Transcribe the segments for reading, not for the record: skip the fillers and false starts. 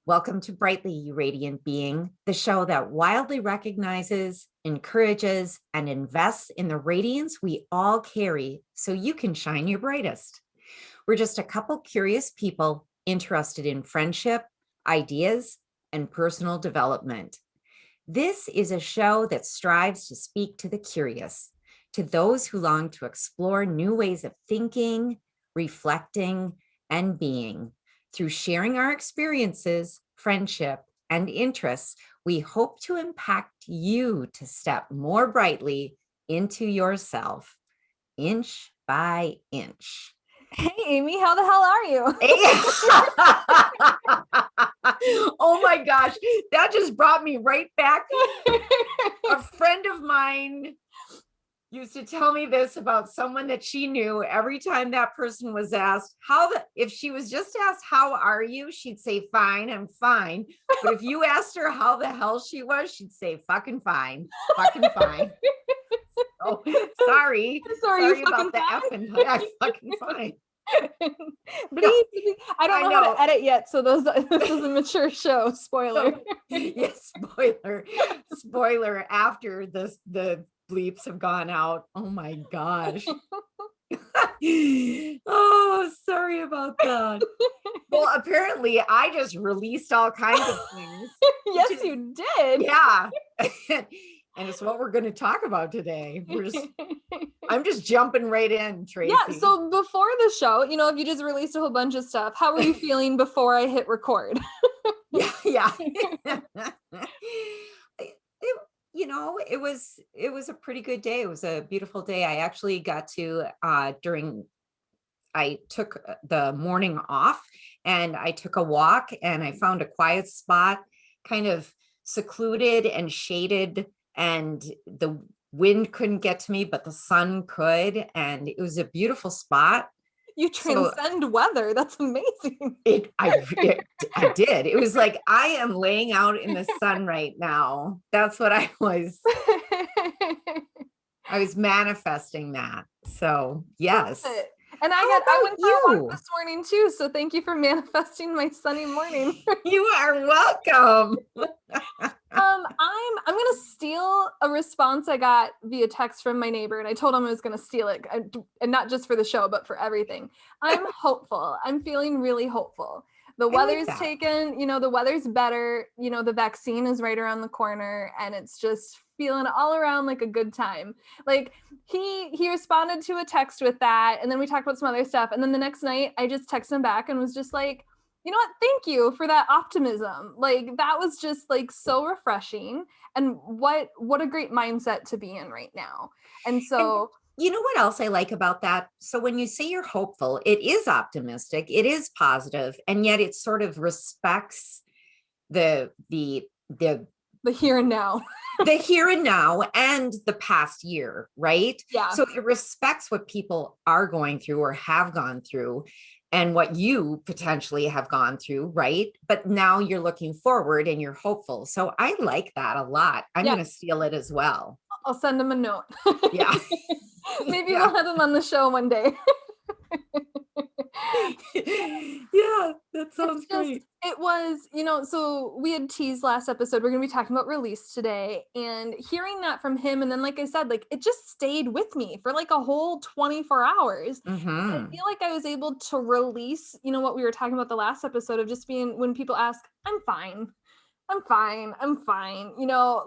Welcome to Brightly, You Radiant Being, the show that wildly recognizes, encourages, and invests in the radiance we all carry so you can shine your brightest. We're just a couple curious people interested in friendship, ideas, and personal development. This is a show that strives to speak to the curious, to those who long to explore new ways of thinking, reflecting, and being. Through sharing our experiences, friendship, and interests, we hope to impact you to step more brightly into yourself, inch by inch. Hey, Amy, how the hell are you? Oh my gosh, that just brought me right back. A friend of mine used to tell me this about someone that she knew. Every time that person was asked if she was just asked, how are you? She'd say, fine, I'm fine. But if you asked her how the hell she was, she'd say, fucking fine, fucking fine. Oh, sorry. Sorry about the F and I'm fucking fine. Bleep. I don't know how to edit yet, so this is a mature show. Spoiler. Yes, spoiler after the bleeps have gone out. Oh my gosh. Oh, sorry about that. Well, apparently I just released all kinds of things. Yes, you did. Yeah. And it's what we're going to talk about today. I'm just jumping right in, Tracy. Yeah, so before the show, if you just released a whole bunch of stuff, how were you feeling before I hit record? Yeah. It was a pretty good day. It was a beautiful day. I actually got to I took the morning off and I took a walk and I found a quiet spot, kind of secluded and shaded, and the wind couldn't get to me, but the sun could. And it was a beautiful spot. You transcend weather. That's amazing. I did. It was like, I am laying out in the sun right now. That's what I was. I was manifesting that. So yes. And I went for a walk this morning too. So thank you for manifesting my sunny morning. You are welcome. I'm gonna steal a response I got via text from my neighbor, and I told him I was gonna steal it, and not just for the show, but for everything. I'm hopeful. I'm feeling really hopeful. The weather's taken, the weather's better. The vaccine is right around the corner, and it's just feeling all around like a good time. Like he responded to a text with that, and then we talked about some other stuff, and then the next night I just texted him back and was just like, you know what? Thank you for that optimism. Like that was just like so refreshing, and what a great mindset to be in right now. And so, you know what else I like about that? So when you say you're hopeful, it is optimistic, it is positive, and yet it sort of respects the here and now. The here and now and the past year, right? Yeah. So it respects what people are going through or have gone through and what you potentially have gone through, right? But now you're looking forward and you're hopeful. So I like that a lot. I'm going to steal it as well. I'll send him a note. Yeah. Maybe we'll have him on the show one day. Yeah, that sounds great. It was, so we had teased last episode, we're going to be talking about release today, and hearing that from him. And then, like I said, like it just stayed with me for like a whole 24 hours. Mm-hmm. I feel like I was able to release, what we were talking about the last episode of just being, when people ask, I'm fine,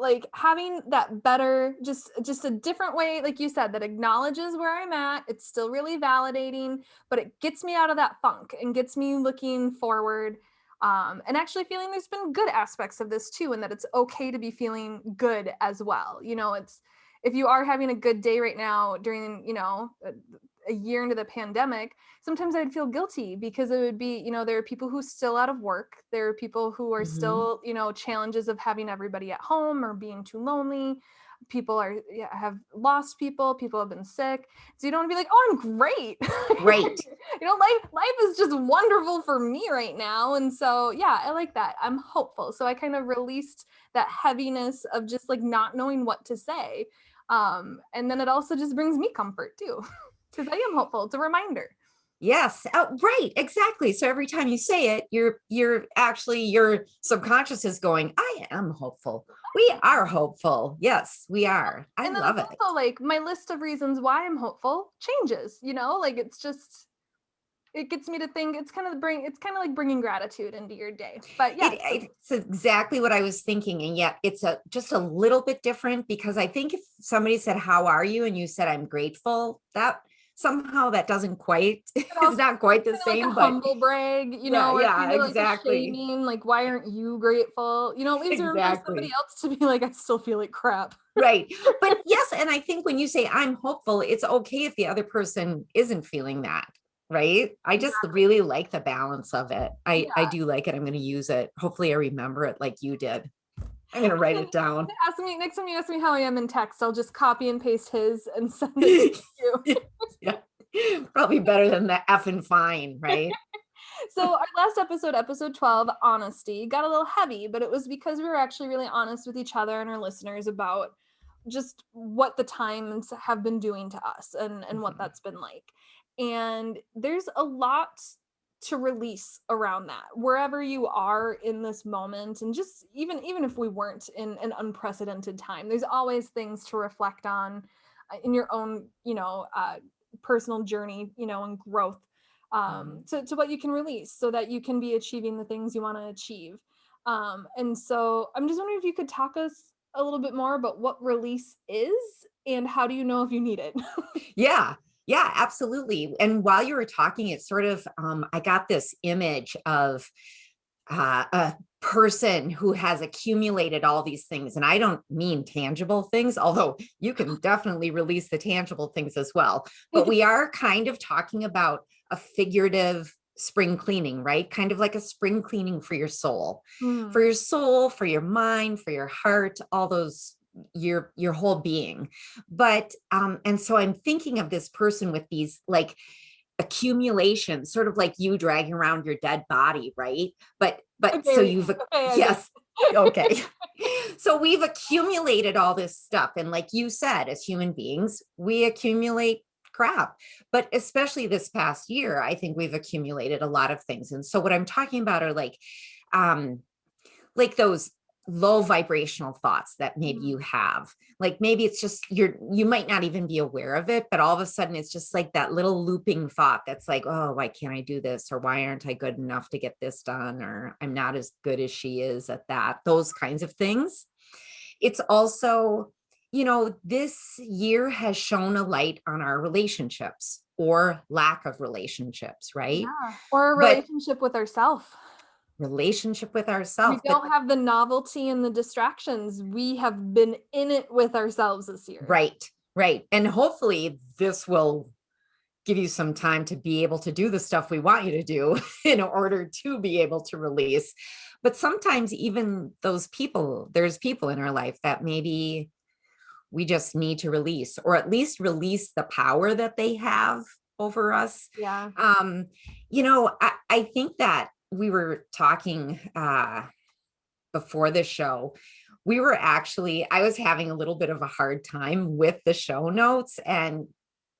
like having that better, just a different way, like you said, that acknowledges where I'm at. It's still really validating, but it gets me out of that funk and gets me looking forward. And actually feeling there's been good aspects of this too, and that it's okay to be feeling good as well. It's, if you are having a good day right now during, a year into the pandemic, sometimes I'd feel guilty because it would be, there are people who are still out of work. There are people who are still, challenges of having everybody at home or being too lonely. People have lost people have been sick. So you don't want to be like, oh, I'm great. Right. Life is just wonderful for me right now. And so, yeah, I like that. I'm hopeful. So I kind of released that heaviness of just like not knowing what to say. And then it also just brings me comfort too. Because I am hopeful. It's a reminder. Yes. Oh, right. Exactly. So every time you say it, you're actually your subconscious is going, I am hopeful. We are hopeful. Yes, we are. I And then love it's it. also like my list of reasons why I'm hopeful changes, you know, like it's just, it gets me to think it's kind of like bringing gratitude into your day. But yes, It's exactly what I was thinking. And yet it's just a little bit different because I think if somebody said, how are you? And you said, I'm grateful, that somehow that doesn't quite, it it's also not quite the kind of like a same, but humble brag, you yeah, know, or yeah, kind of like a exactly. shaming, like, why aren't you grateful? You know, it leaves room for somebody Exactly. else to be like, I still feel like crap. Right. But yes, and I think when you say I'm hopeful, it's okay if the other person isn't feeling that. Right. I just Exactly. really like the balance of it. I Yeah. do like it. I'm going to use it. Hopefully I remember it like you did. I'm going to write it down. Ask me next time you ask me how I am in text, I'll just copy and paste his and send it to you. Yeah. Probably better than the F and fine, right? So our last episode, episode 12, honesty, got a little heavy, but it was because we were actually really honest with each other and our listeners about just what the times have been doing to us and what Mhm. that's been like. And there's a lot to release around that wherever you are in this moment, and just even if we weren't in an unprecedented time, there's always things to reflect on in your own, personal journey, and growth, Mhm. to what you can release so that you can be achieving the things you want to achieve. And so I'm just wondering if you could talk us a little bit more about what release is and how do you know if you need it? Yeah. Yeah, absolutely. And while you were talking, it sort of, I got this image of a person who has accumulated all these things. And I don't mean tangible things, although you can definitely release the tangible things as well. But we are kind of talking about a figurative spring cleaning, right? Kind of like a spring cleaning for Hmm. your soul, for your mind, for your heart, all those your whole being. But and so I'm thinking of this person with these like accumulation, sort of like you dragging around your dead body, right? But so Okay, you've okay, I get yes, okay. So we've accumulated all this stuff, and like you said, as human beings we accumulate crap, but especially this past year I think we've accumulated a lot of things. And so what I'm talking about are um like those low vibrational thoughts that maybe you Mm. have, like maybe it's just you might not even be aware of it, but all of a sudden it's just like that little looping thought that's like, oh, why can't I do this, or why aren't I good enough to get this done, or I'm not as good as she is at that, those kinds of things. It's also, this year has shown a light on our relationships or lack of relationships, right? Yeah, or a But relationship with ourselves. relationship with We ourselves, but don't have the novelty and the distractions. We have been in it with ourselves this year. right, right. And hopefully this will give you some time to be able to do the stuff we want you to do in order to be able to release. But sometimes even those people, there's people in our life that maybe we just need to release, or at least release the power that they have over us. Yeah. Um, I think that we were talking before the show, I was having a little bit of a hard time with the show notes, and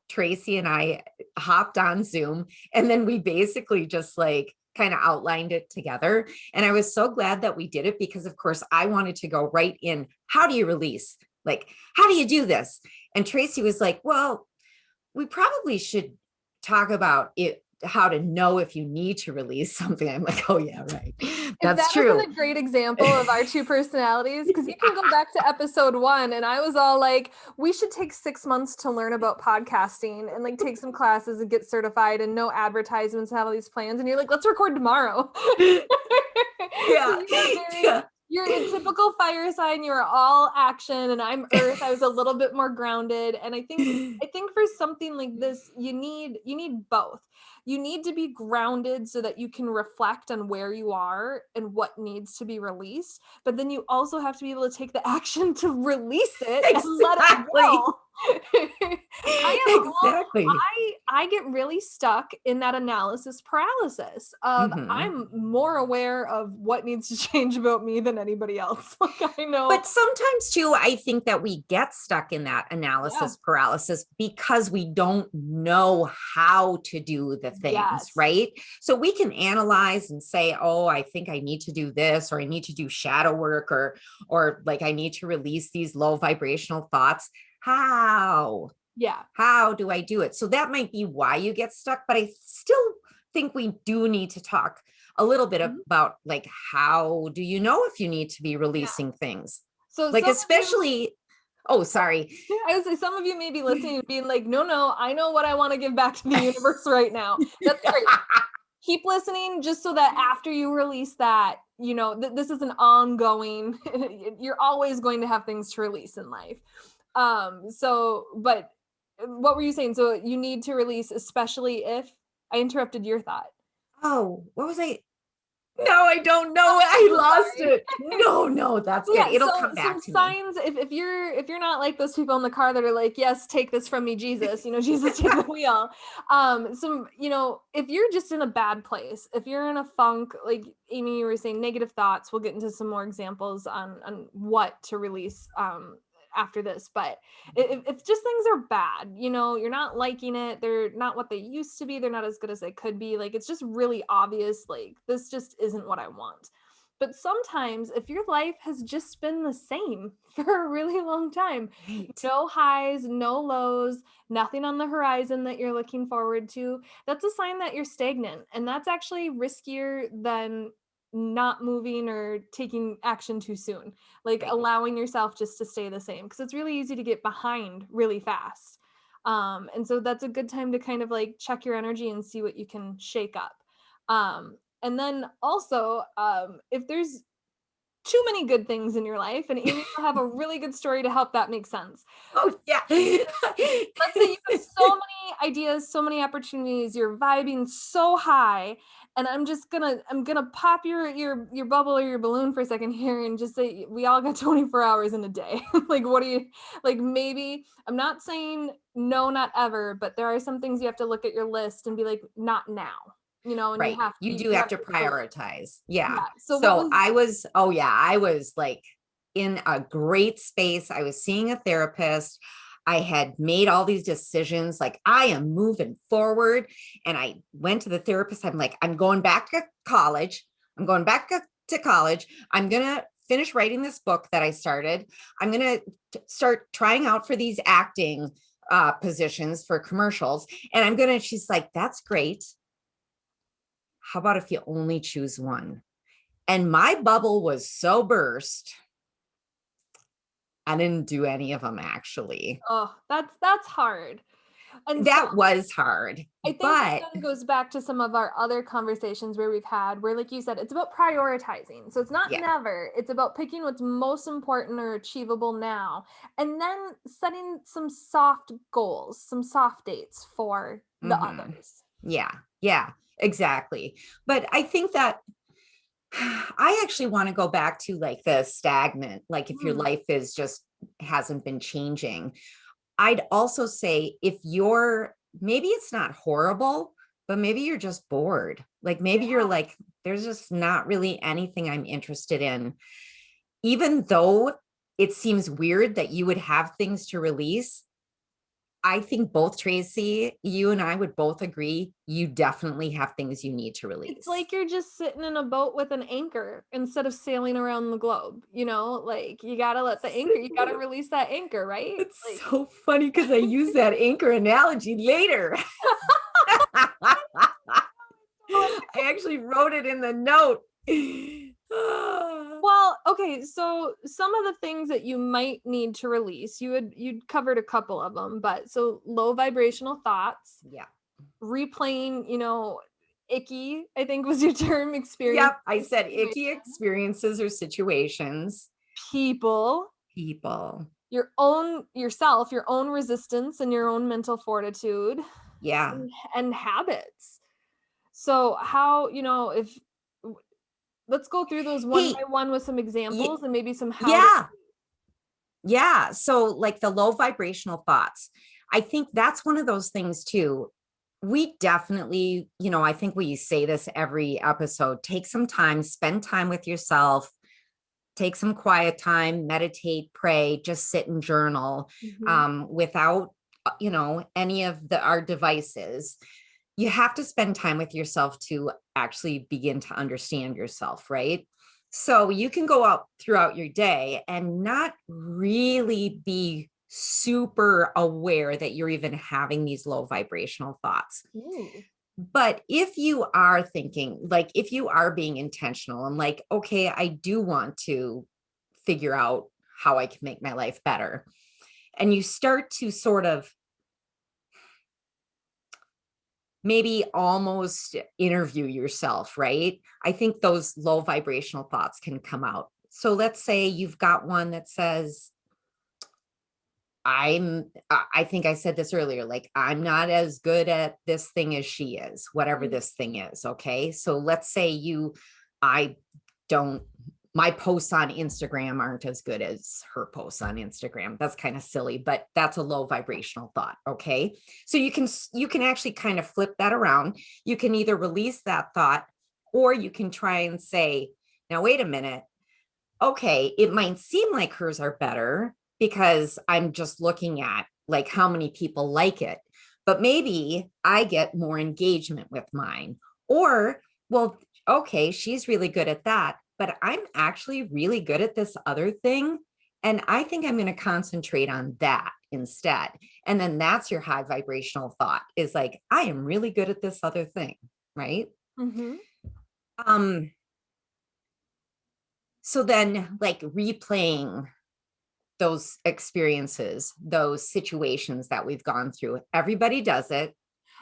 Tracy and I hopped on Zoom, and then we basically just like kind of outlined it together. And I was so glad that we did it because, of course, I wanted to go right in. How do you release? Like, how do you do this? And Tracy was like, well, we probably should talk about it, how to know if you need to release something. I'm like, oh, yeah, right. If That's that isn't true. a great example of our two personalities, because you can go back to episode 1 and I was all like, we should take 6 months to learn about podcasting and like take some classes and get certified and no advertisements and have all these plans. And you're like, let's record tomorrow. So Yeah. you were very, Yeah. you're a typical fire sign. You're all action and I'm earth. I was a little bit more grounded. And I think for something like this, you need both. You need to be grounded so that you can reflect on where you are and what needs to be released. But then you also have to be able to take the action to release it and let it Exactly. go. I am all Exactly. I get really stuck in that analysis paralysis of Mhm. I'm more aware of what needs to change about me than anybody else. Like I know, But sometimes too, I think that we get stuck in that yeah, analysis paralysis because we don't know how to do the things, yes, right? So we can analyze and say, oh, I think I need to do this, or I need to do shadow work, or like I need to release these low vibrational thoughts. How? yeah. How do I do it? So that might be why you get stuck, but I still think we do need to talk a little bit Mhm. about like how do you know if you need to be Yeah. releasing things? So Like some of you, especially, oh, sorry. I would say some of you may be listening and being like, no, no, I know what I want to give back to the universe right now. That's great. Keep listening just so that after you release that, this is an ongoing, you're always going to have things to release in life. But what were you saying? So you need to release, especially if I interrupted your thought. Oh, what was I? No, I don't know. I'm I so lost sorry. it. No, no, that's So good. yeah, It'll so come some back to me. signs, if you're not like those people in the car that are like, yes, take this from me, Jesus, Jesus, take the wheel. If you're just in a bad place, if you're in a funk, like Amy, you were saying, negative thoughts, we'll get into some more examples on what to release after this. But if just things are bad, you're not liking it, they're not what they used to be, they're not as good as they could be, like it's just really obvious, like this just isn't what I want. But sometimes, if your life has just been the same for a really long time, Right. no highs, no lows, nothing on the horizon that you're looking forward to, that's a sign that you're stagnant. And that's actually riskier than not moving or taking action too soon, like Right. allowing yourself just to stay the same, because it's really easy to get behind really fast. And so that's a good time to kind of like check your energy and see what you can shake up. And then also, if there's too many good things in your life, and Amy will have a really good story to help that make sense. Oh, yeah. Let's say you have so many ideas, so many opportunities, you're vibing so high, and I'm gonna pop your bubble or your balloon for a second here and just say we all got 24 hours in a day. Like what do you like maybe I'm not saying no, not ever, but there are some things you have to look at your list and be like, not now. And you Right. have You you, do you have have to to select. prioritize. Yeah. Yeah. So what So was I was, oh yeah, I was like in a great space. I was seeing a therapist. I had made all these decisions, like I am moving forward. And I went to the therapist. I'm like, I'm going back to college. I'm going back to college. I'm going to finish writing this book that I started. I'm going to start trying out for these acting positions for commercials. And she's like, that's great. How about if you only choose one? And my bubble was so burst, I didn't do any of them actually. Oh, that's hard. And so That was hard, I think that but then goes back to some of our other conversations where we've had, where, like you said, it's about prioritizing. So it's not yeah. never, it's about picking what's most important or achievable now, and then setting some soft goals, some soft dates for the Mm-hmm. others. Yeah. Yeah, exactly. But I think that I actually want to go back to like the stagnant, like if your Mm, life is just hasn't been changing. I'd also say if you're maybe it's not horrible, but maybe you're just bored. Like maybe you're yeah. like, there's just not really anything I'm interested in. Even though it seems weird that you would have things to release, I think both Tracy, you and I would both agree you definitely have things you need to It's release. like you're just sitting in a boat with an anchor instead of sailing around the globe, like you got to let the anchor, you got to release that anchor, right? It's Like so funny because I use that anchor analogy later. I actually wrote it in the note. Well, okay, so some of the things that you might need to release, you'd covered a couple of them, but so low vibrational thoughts, Yeah. replaying, icky, I think was your term, experience, Yep. I said icky situation, experiences or situations, people, people. your own yourself, your own resistance and your own mental fortitude, Yeah. and habits. So how, if let's go through those one by Hey, one with some examples and maybe some how to. yeah. Yeah. So, like the low vibrational thoughts, I think that's one of those things too. We definitely, I think we say this every episode, take some time, spend time with yourself, take some quiet time, meditate, pray, just sit and journal Mhm. without, any of our devices. You have to spend time with yourself to actually begin to understand yourself, right? So you can go out throughout your day and not really be super aware that you're even having these low vibrational thoughts. Ooh. But if you are thinking, like, if you are being intentional and like, okay, I do want to figure out how I can make my life better, and you start to sort of maybe almost interview yourself, right? I think those low vibrational thoughts can come out. So let's say you've got one that says, I think I said this earlier, like, I'm not as good at this thing as she is, whatever Mm. this thing is. Okay. So let's say I don't, my posts on Instagram aren't as good as her posts on Instagram. That's kind of silly, but that's a low vibrational thought. Okay. So you can actually kind of flip that around. You can either release that thought, or you can try and say, now, wait a minute. Okay, it might seem like hers are better because I'm just looking at like how many people like it, but maybe I get more engagement with mine. Or, well, okay, she's really good at that, but I'm actually really good at this other thing. And I think I'm going to concentrate on that instead. And then that's your high vibrational thought, is like, I am really good at this other thing. Right. Mhm. Um, so then like replaying those experiences, those situations that we've gone through. Everybody does it,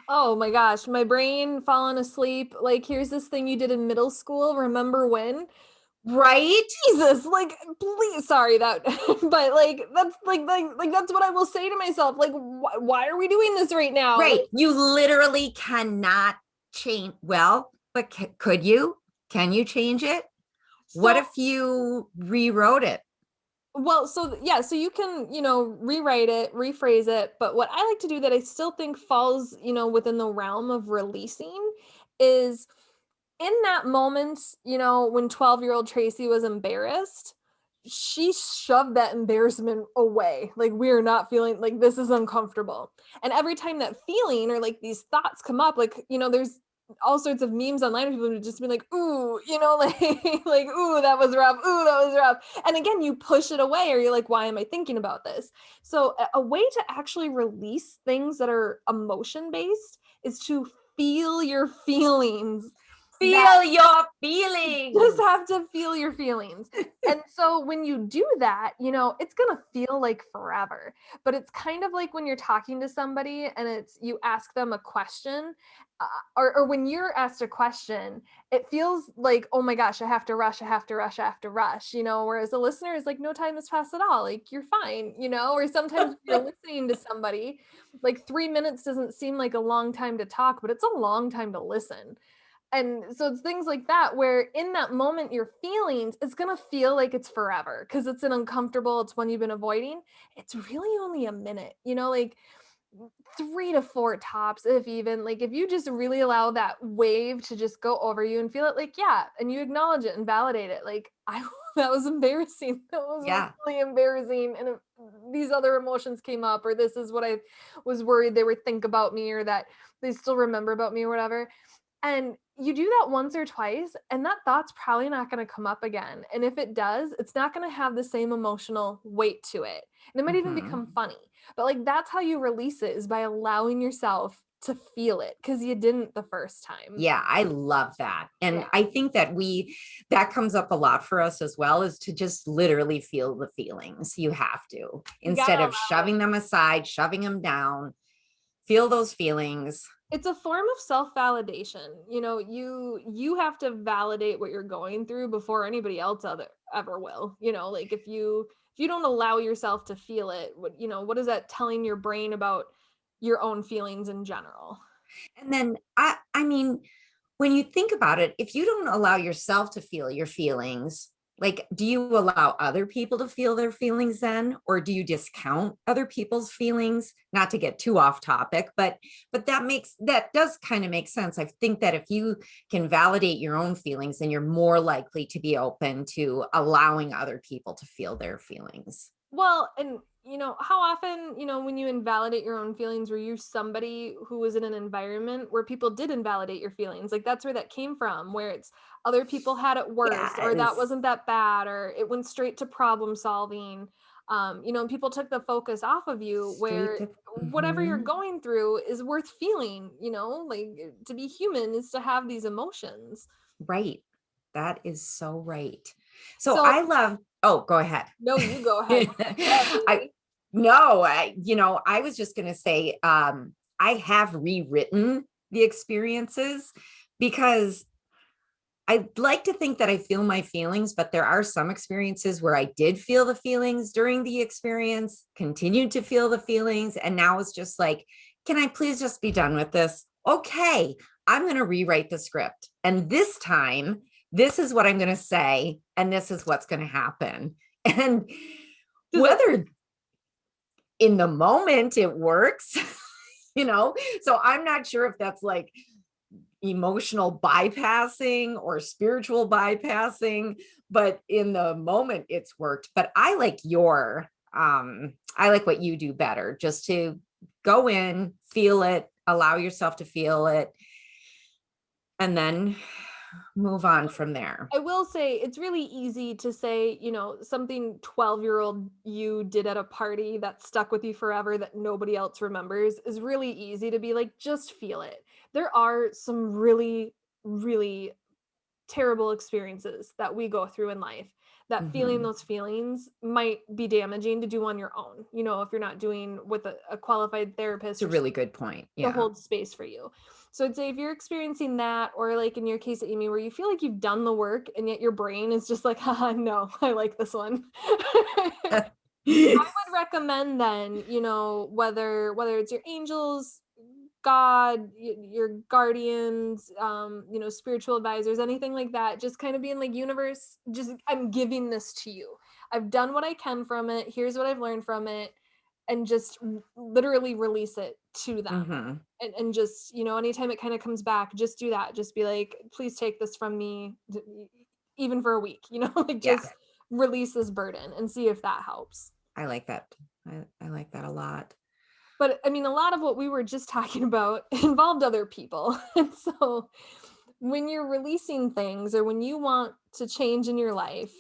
Oh my gosh, my brain falling asleep. Like, here's this thing you did in middle school. Remember when? right? Jesus, like, please, sorry that, but like that's what I will say to myself. Like, why are we doing this right now? Right. Like, You literally cannot change. Well, but could you? Can you change it? What so if you rewrote it? well, so yeah, so you can, rewrite it, rephrase it, but what I like to do that I still think falls, within the realm of releasing is in that moment, when 12-year-old Tracy was embarrassed, she shoved that embarrassment away. Like, we are not feeling like this is uncomfortable. And every time that feeling or like these thoughts come up, like, there's all sorts of memes online of people who just be like, ooh, like, like, ooh, that was rough. Ooh, that was rough. And again, you push it away or you're like, why am I thinking about this? So, a way to actually release things that are emotion based is to feel your feelings that Feel your just feelings. have to feel your feelings. And so when you do that, it's going to feel like forever. But it's kind of like when you're talking to somebody and you ask them a question, or when you're asked a question, it feels like, oh my gosh, I have to rush, I have to rush, I have to rush, whereas the listener is like, no time has passed at all. Like, you're fine, or sometimes when you're listening to somebody, like 3 minutes doesn't seem like a long time to talk, but it's a long time to listen. And so it's things like that where in that moment your feelings it's going to feel like it's forever because it's an uncomfortable, it's one you've been avoiding. It's really only a minute, like 3 to 4 tops, if even. Like, if you just really allow that wave to just go over you and feel it, like, yeah, and you acknowledge it and validate it, like, I that was embarrassing, that was Yeah. really embarrassing, and these other emotions came up, or this is what I was worried they would think about me, or that they still remember about me, or whatever. And you do that once or twice, and that thought's probably not going to come up again. And if it does, it's not going to have the same emotional weight to it. And it might even Mhm. become funny. But like, that's how you release it, is by allowing yourself to feel it because you didn't the first time. Yeah, I love that. And Yeah. I think that that comes up a lot for us as well, is to just literally feel the feelings. You have to, You gotta instead of allow it. shoving them aside, shoving them down, feel those feelings. It's a form of self-validation. You have to validate what you're going through before anybody else ever will. Like, if you don't allow yourself to feel it, what is that telling your brain about your own feelings in general? And then I mean, when you think about it, if you don't allow yourself to feel your feelings, Like, do you allow other people to feel their feelings then, or do you discount other people's feelings? Not to get too off topic, but that does kind of make sense. I think that if you can validate your own feelings, then you're more likely to be open to allowing other people to feel their feelings. Well, and how often, when you invalidate your own feelings, were you somebody who was in an environment where people did invalidate your feelings? Like that's where that came from, where it's other people had it worse, or that Yes. wasn't that bad, or it went straight to problem solving. And people took the focus off of you, Straight where to, whatever you're mhm. going through is worth feeling, like to be human is to have these emotions. Right. That is so right. So So I love, oh, go ahead. no, you go ahead. I no, I was just going to say, I have rewritten the experiences because I'd like to think that I feel my feelings, but there are some experiences where I did feel the feelings during the experience, continued to feel the feelings, and now it's just like, can I please just be done with this? Okay, I'm going to rewrite the script. And this time, this is what I'm going to say, and this is what's going to happen. And Does it whether in the moment it works, so I'm not sure if that's like emotional bypassing or spiritual bypassing, but in the moment it's worked. But I like what you do better, just to go in, feel it, allow yourself to feel it, and then move on from there. I will say it's really easy to say, something 12-year-old you did at a party that stuck with you forever that nobody else remembers is really easy to be like, just feel it. There are some really, really terrible experiences that we go through in life that feeling Mhm. those feelings might be damaging to do on your own, if you're not doing with a qualified It's therapist a or really good point. to Yeah. hold space for you. So I'd say if you're experiencing that, or like in your case, Amy, where you feel like you've done the work and yet your brain is just like, haha, no, I like this one. I would recommend then, whether it's your angels, God, your guardians, spiritual advisors, anything like that, just kind of being like, universe, just I'm giving this to you. I've done what I can from it. Here's what I've learned from it. And just literally release it to them. Hmm. And just, anytime it kind of comes back, just do that. Just be like, please take this from me, even for a week, like Yeah, just release this burden and see if that helps. I like that. I like that a lot. But I mean, a lot of what we were just talking about involved other people. And so when you're releasing things or when you want to change in your life,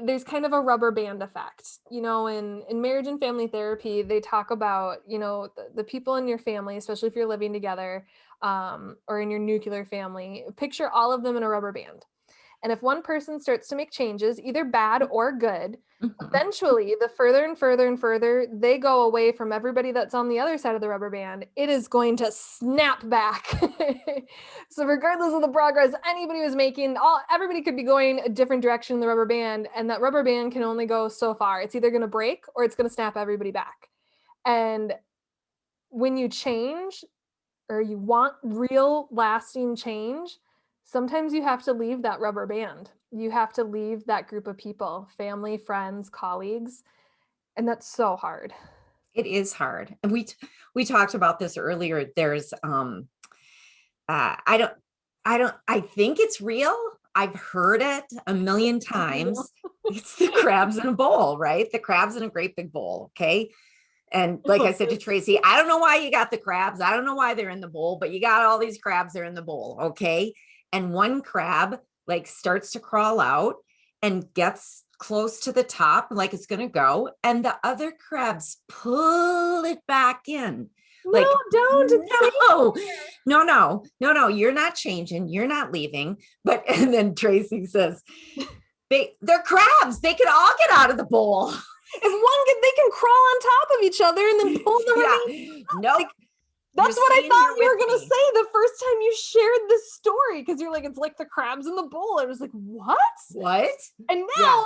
there's kind of a rubber band effect, in marriage and family therapy, they talk about, the people in your family, especially if you're living together, or in your nuclear family, picture all of them in a rubber band. And if one person starts to make changes, either bad or good, Mhm. eventually the further and further and further they go away from everybody that's on the other side of the rubber band, it is going to snap back. So regardless of the progress anybody was making, everybody could be going a different direction in the rubber band, and that rubber band can only go so far. It's either going to break or it's going to snap everybody back. And when you change, or you want real lasting change, sometimes you have to leave that rubber band. You have to leave that group of people, family, friends, colleagues, and that's so hard. It is hard. And we talked about this earlier. There's uh I don't I think it's real. I've heard it a million times. It's the crabs in a bowl, right? The crabs in a great big bowl. Okay. And like I said to Tracy, I don't know why you got the crabs. I don't know why they're in the bowl, but you got all these crabs, they're in the bowl. Okay. And one crab like starts to crawl out and gets close to the top, like it's going to go. And the other crabs pull it back in. No, Like, don't. It's safe. no, no, you're not changing. You're not leaving. But, and then Tracy says, they're crabs. They could all get out of the bowl. They can crawl on top of each other and then pull the Yeah. remaining. Nope. Like, that's You're what I staying here thought you with were gonna me. say the first time you shared this story, because you're like, it's like the crabs in the bowl. I was like, what? What? And Yeah. now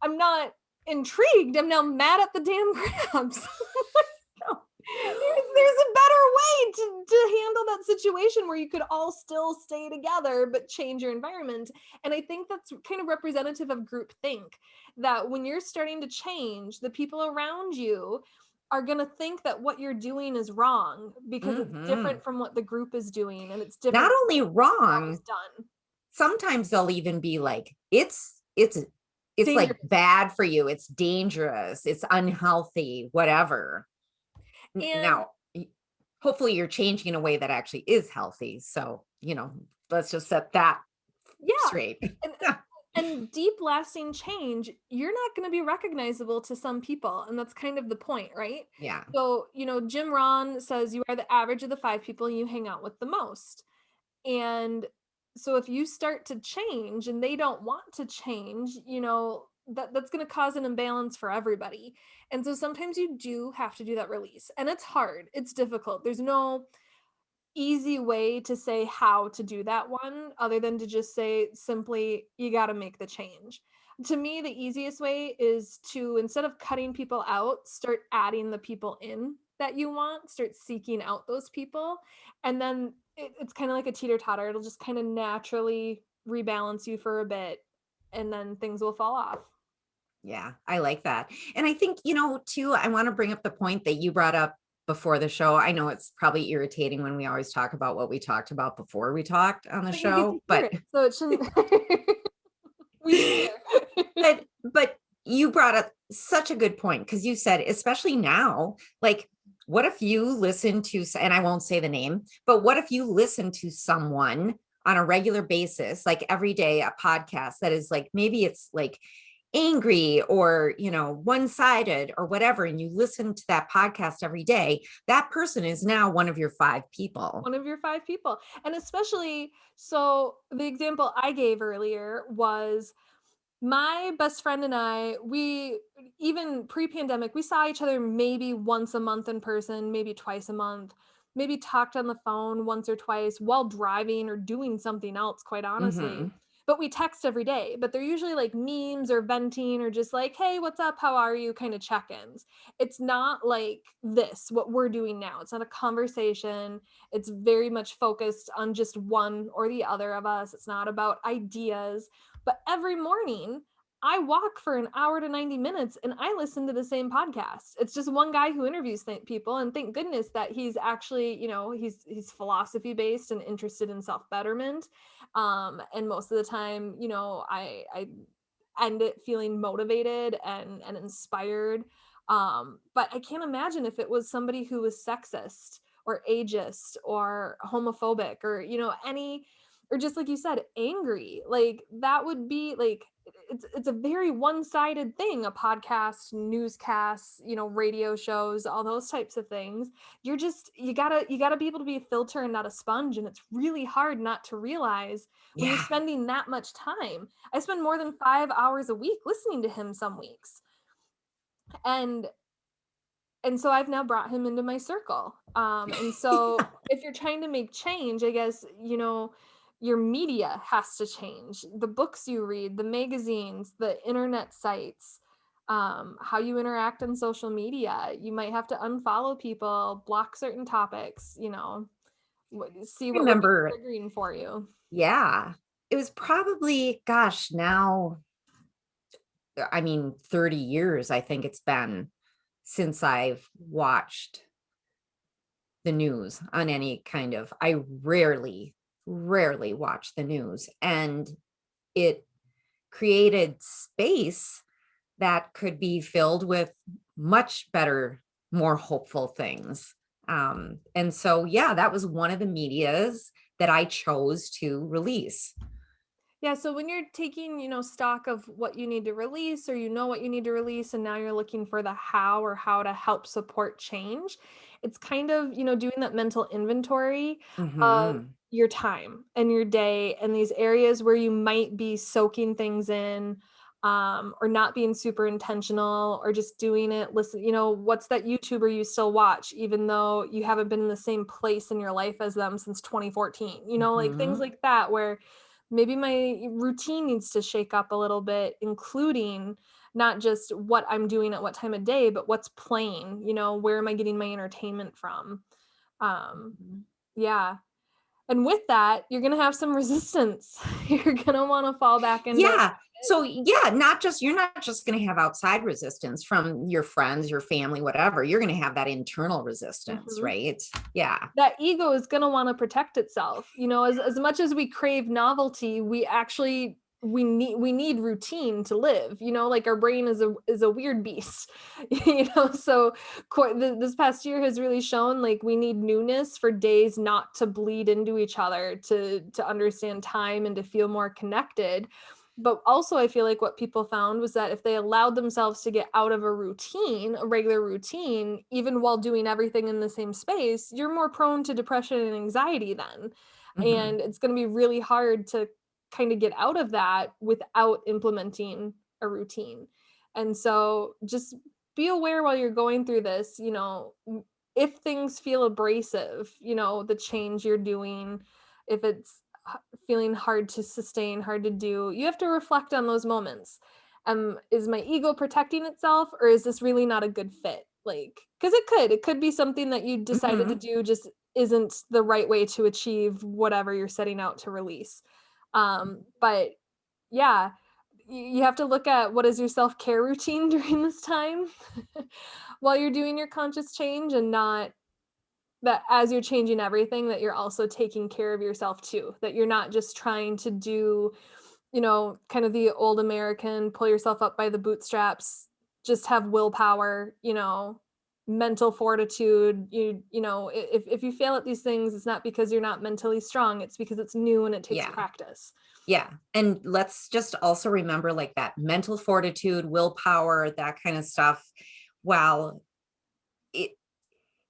I'm not intrigued. I'm now mad at the damn crabs. There's a better way to handle that situation where you could all still stay together but change your environment. And I think that's kind of representative of group think, that when you're starting to change, the people around you are going to think that what you're doing is wrong because it's Hmm. different from what the group is doing and it's Not different from only what it's always wrong, done. sometimes they'll even be like, it's like Dangerous. bad for you, it's dangerous, it's unhealthy, whatever. And Now, hopefully you're changing in a way that actually is healthy. So, let's just set that yeah, straight. and and deep lasting change, you're not going to be recognizable to some people, and that's kind of the point, right? Yeah. So, Jim Rohn says you are the average of the 5 people you hang out with the most. And so if you start to change and they don't want to change, that's going to cause an imbalance for everybody. And so sometimes you do have to do that release. And it's hard. It's difficult. There's no easy way to say how to do that one other than to just say simply you got to make the change. To me, the easiest way is to, instead of cutting people out, start adding the people in that you want, start seeking out those people, and then it's kind of like a teeter totter. It'll just kind of naturally rebalance you for a bit, and then things will fall off. Yeah, I like that. And I think, too, I want to bring up the point that you brought up before the show. I know it's probably irritating when we always talk about what we talked about before we talked on the But you get to show, hear but it, so it shouldn't. We share. but you brought up such a good point because you said, especially now, like, what if you listen to, and I won't say the name, but what if you listen to someone on a regular basis, like every day, a podcast that is like, maybe it's like angry or one-sided or whatever, and you listen to that podcast every day, that person is now one of your 5 people. One of your 5 people. And especially, so the example I gave earlier was my best friend and I, we, even pre-pandemic, we saw each other maybe once a month in person, maybe twice a month, maybe talked on the phone once or twice while driving or doing something else, quite honestly. Hmm. But we text every day, but they're usually like memes or venting or just like, hey, what's up? How are you? Kind of check-ins. It's not like this, what we're doing now. It's not a conversation. It's very much focused on just one or the other of us. It's not about ideas. But every morning, I walk for an hour to 90 minutes and I listen to the same podcast. It's just one guy who interviews people, and thank goodness that he's actually, he's philosophy based and interested in self-betterment. And most of the time, I end it feeling motivated and inspired. But I can't imagine if it was somebody who was sexist or ageist or homophobic or, any, or just like you said, angry. Like that would be like, it's a very one-sided thing, a podcast, newscasts, radio shows, all those types of things. You gotta be able to be a filter and not a sponge, and it's really hard not to realize when you're Yeah. spending that much time. I spend more than 5 hours a week listening to him some weeks. And so I've now brought him into my circle. And so if you're trying to make change, I guess, your media has to change. The books you read, the magazines, the internet sites, how you interact on social media. You might have to unfollow people, block certain topics, see what would be Remember, triggering for you. yeah, it was probably, gosh, now, I mean, 30 years, I think it's been since I've watched the news on any kind of, I rarely watch the news. And it created space that could be filled with much better, more hopeful things. And so, yeah, that was one of the medias that I chose to release. Yeah, so when you're taking, stock of what you need to release or what you need to release and now you're looking for the how or how to help support change, it's kind of, doing that mental inventory of Hmm. your time and your day and these areas where you might be soaking things in, or not being super intentional or just doing it. Listen, what's that YouTuber you still watch even though you haven't been in the same place in your life as them since 2014, like things Hmm. like that where maybe my routine needs to shake up a little bit, including not just what I'm doing at what time of day, but what's playing, where am I getting my entertainment from? Um, Mhm. yeah. And with that, you're going to have some resistance. You're going to want to fall back into Yeah. So yeah, you're not just going to have outside resistance from your friends, your family, whatever. You're going to have that internal resistance, Mhm. right? Yeah. That ego is going to want to protect itself. As much as we crave novelty, we need routine to live. Like our brain is a weird beast. So this past year has really shown like we need newness for days not to bleed into each other, to understand time and to feel more connected. But also, I feel like what people found was that if they allowed themselves to get out of a regular routine, even while doing everything in the same space, you're more prone to depression and anxiety then. Mhm. And it's going to be really hard to kind of get out of that without implementing a routine. And so just be aware while you're going through this, if things feel abrasive, the change you're doing, if it's feeling hard to sustain, hard to do, you have to reflect on those moments. Is my ego protecting itself, or is this really not a good fit? Like, because it could be something that you decided to Mhm. do just isn't the right way to achieve whatever you're setting out to release. But yeah, you have to look at what is your self-care routine during this time while you're doing your conscious change, and not that as you're changing everything that you're also taking care of yourself too, that you're not just trying to do, kind of the old American pull yourself up by the bootstraps, just have willpower, mental fortitude. If you fail at these things, it's not because you're not mentally strong, it's because it's new and it takes Yeah. practice. Yeah. And let's just also remember like that mental fortitude, willpower, that kind of stuff. Wow. It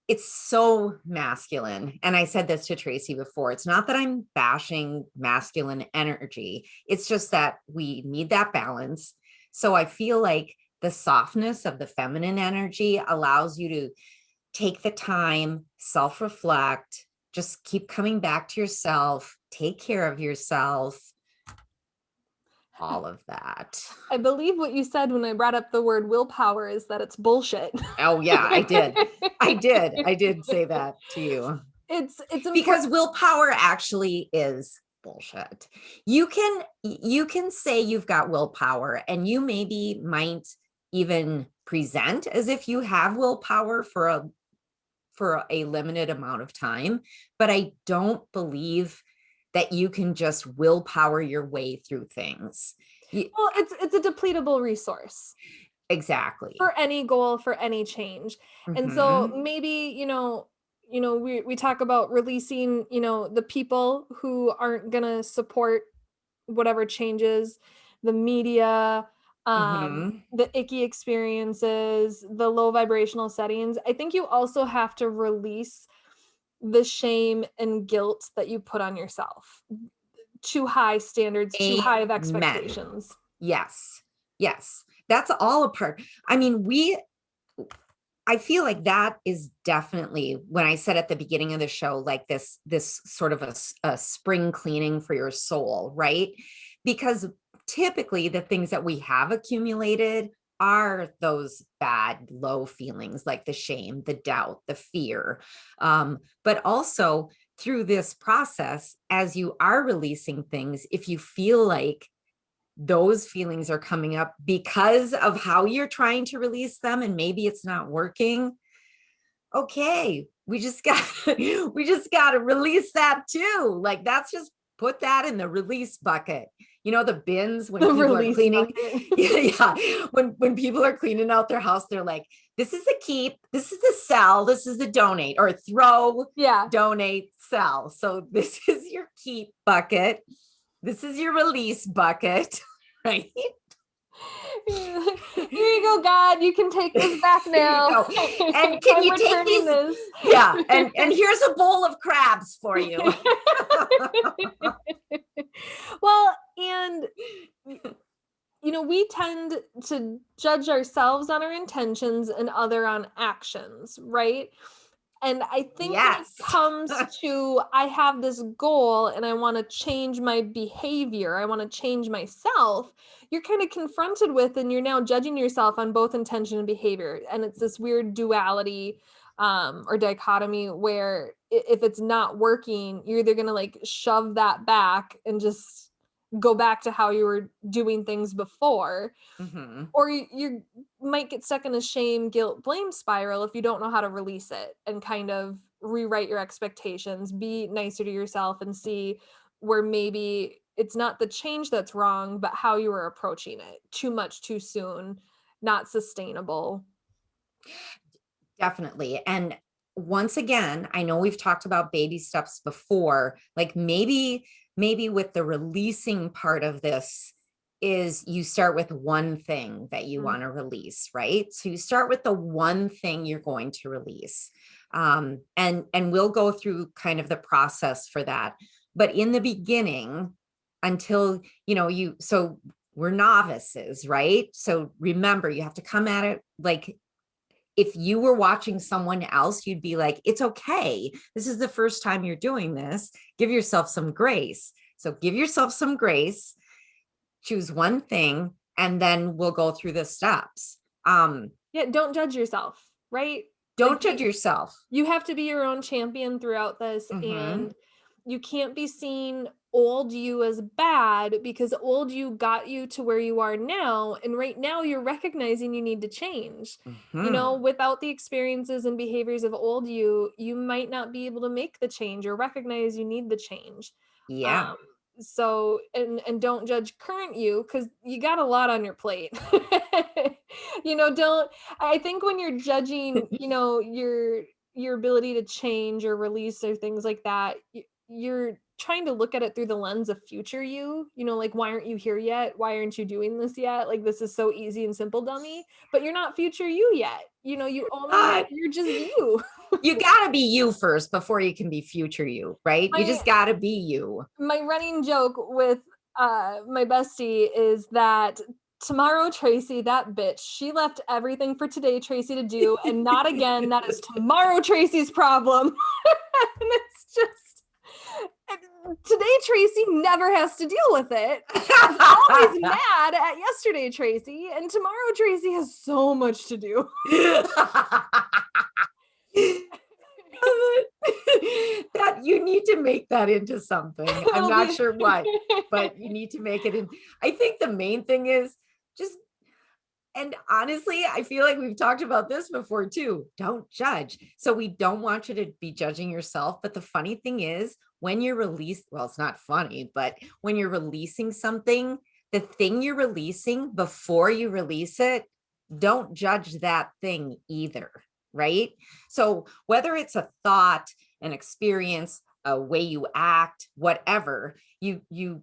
it's so masculine. And I said this to Tracy before. It's not that I'm bashing masculine energy. It's just that we need that balance. So I feel like the softness of the feminine energy allows you to take the time, self-reflect, just keep coming back to yourself, take care of yourself, all of that. I believe what you said when I brought up the word willpower is that it's bullshit. Oh yeah, I did. I did say that to you. It's Because important. willpower actually is bullshit. You can say you've got willpower and you maybe might even present as if you have willpower for a limited amount of time, but I don't believe that you can just willpower your way through things. Well, it's a depletable resource Exactly. for any goal, for any change. And so Hmm. maybe, we talk about releasing, the people who aren't gonna support whatever changes, the media, Hmm. the icky experiences, the low vibrational settings. I think you also have to release the shame and guilt that you put on yourself. Too high standards, too high of Amen. expectations. Yes. Yes. That's all a part. I mean, I feel like that is definitely when I said at the beginning of the show, like this sort of a spring cleaning for your soul, right? Because typically the things that we have accumulated are those bad, low feelings like the shame, the doubt, the fear. But also through this process, as you are releasing things, if you feel like those feelings are coming up because of how you're trying to release them and maybe it's not working, okay, we just got to release that too. Like that's just put that in the release bucket. The bins when The people are release cleaning. bucket. Yeah, when people are cleaning out their house, they're like, this is the keep, this is the sell, this is the donate, or throw, Yeah. donate, sell. So this is your keep bucket, this is your release bucket. Right. Here you go, God. You can take this back Here you now. go. And can I'm you take returning these? this. Yeah. And here's a bowl of crabs for you. Well, and we tend to judge ourselves on our intentions and other on actions, right? And I think when it Yes. comes to I have this goal and I want to change my behavior, I want to change myself, you're kind of confronted with and you're now judging yourself on both intention and behavior. And it's this weird duality or dichotomy where if it's not working, you're either going to like shove that back and just go back to how you were doing things before, Mhm. or you might get stuck in a shame, guilt, blame spiral if you don't know how to release it and kind of rewrite your expectations, be nicer to yourself and see where maybe it's not the change that's wrong, but how you were approaching it. Too much too soon, not sustainable. Definitely. And once again, I know we've talked about baby steps before, like maybe with the releasing part of this is you start with one thing that you Mm. want to release, right? So you start with the one thing you're going to release. And we'll go through kind of the process for that. But in the beginning, until so we're novices, right? So remember, you have to come at it like if you were watching someone else, you'd be like, it's okay. This is the first time you're doing this. Give yourself some grace. So give yourself some grace, choose one thing, and then we'll go through the steps. Yeah, don't judge yourself, right? Like Don't judge yourself. you have to be your own champion throughout this, Mm-hmm. and you can't be seeing old you as bad because old you got you to where you are now, and right now you're recognizing you need to change. You know, Mm-hmm. without the experiences and behaviors of old you, you might not be able to make the change or recognize you need the change. Yeah. Um, so and don't judge current you because you got a lot on your plate. You know, don't I think when you're judging, you know, your ability to change or release or things like that, you're trying to look at it through the lens of future you know, like why aren't you here yet? Why aren't you doing this yet? Like this is so easy and simple, dummy. But you're not future you yet. You know, Uh, you're just you. you got to be you first before you can be future you, right? You My just got to be you. my running joke with my bestie is that tomorrow Tracy, that bitch, she left everything for today Tracy to do and not again. That is tomorrow Tracy's problem. And it's just today Tracy never has to deal with it. She's always mad at yesterday Tracy, and tomorrow Tracy has so much to do. That you need to make that into something. I'm It'll not be sure what, but you need to make it in. I think the main thing is just, and honestly, I feel like we've talked about this before too. Don't judge. So we don't want you to be judging yourself. But the funny thing is, when you're released, well, it's not funny, but when you're releasing something, the thing you're releasing before you release it, don't judge that thing either, right? So whether it's a thought, an experience, a way you act, whatever, you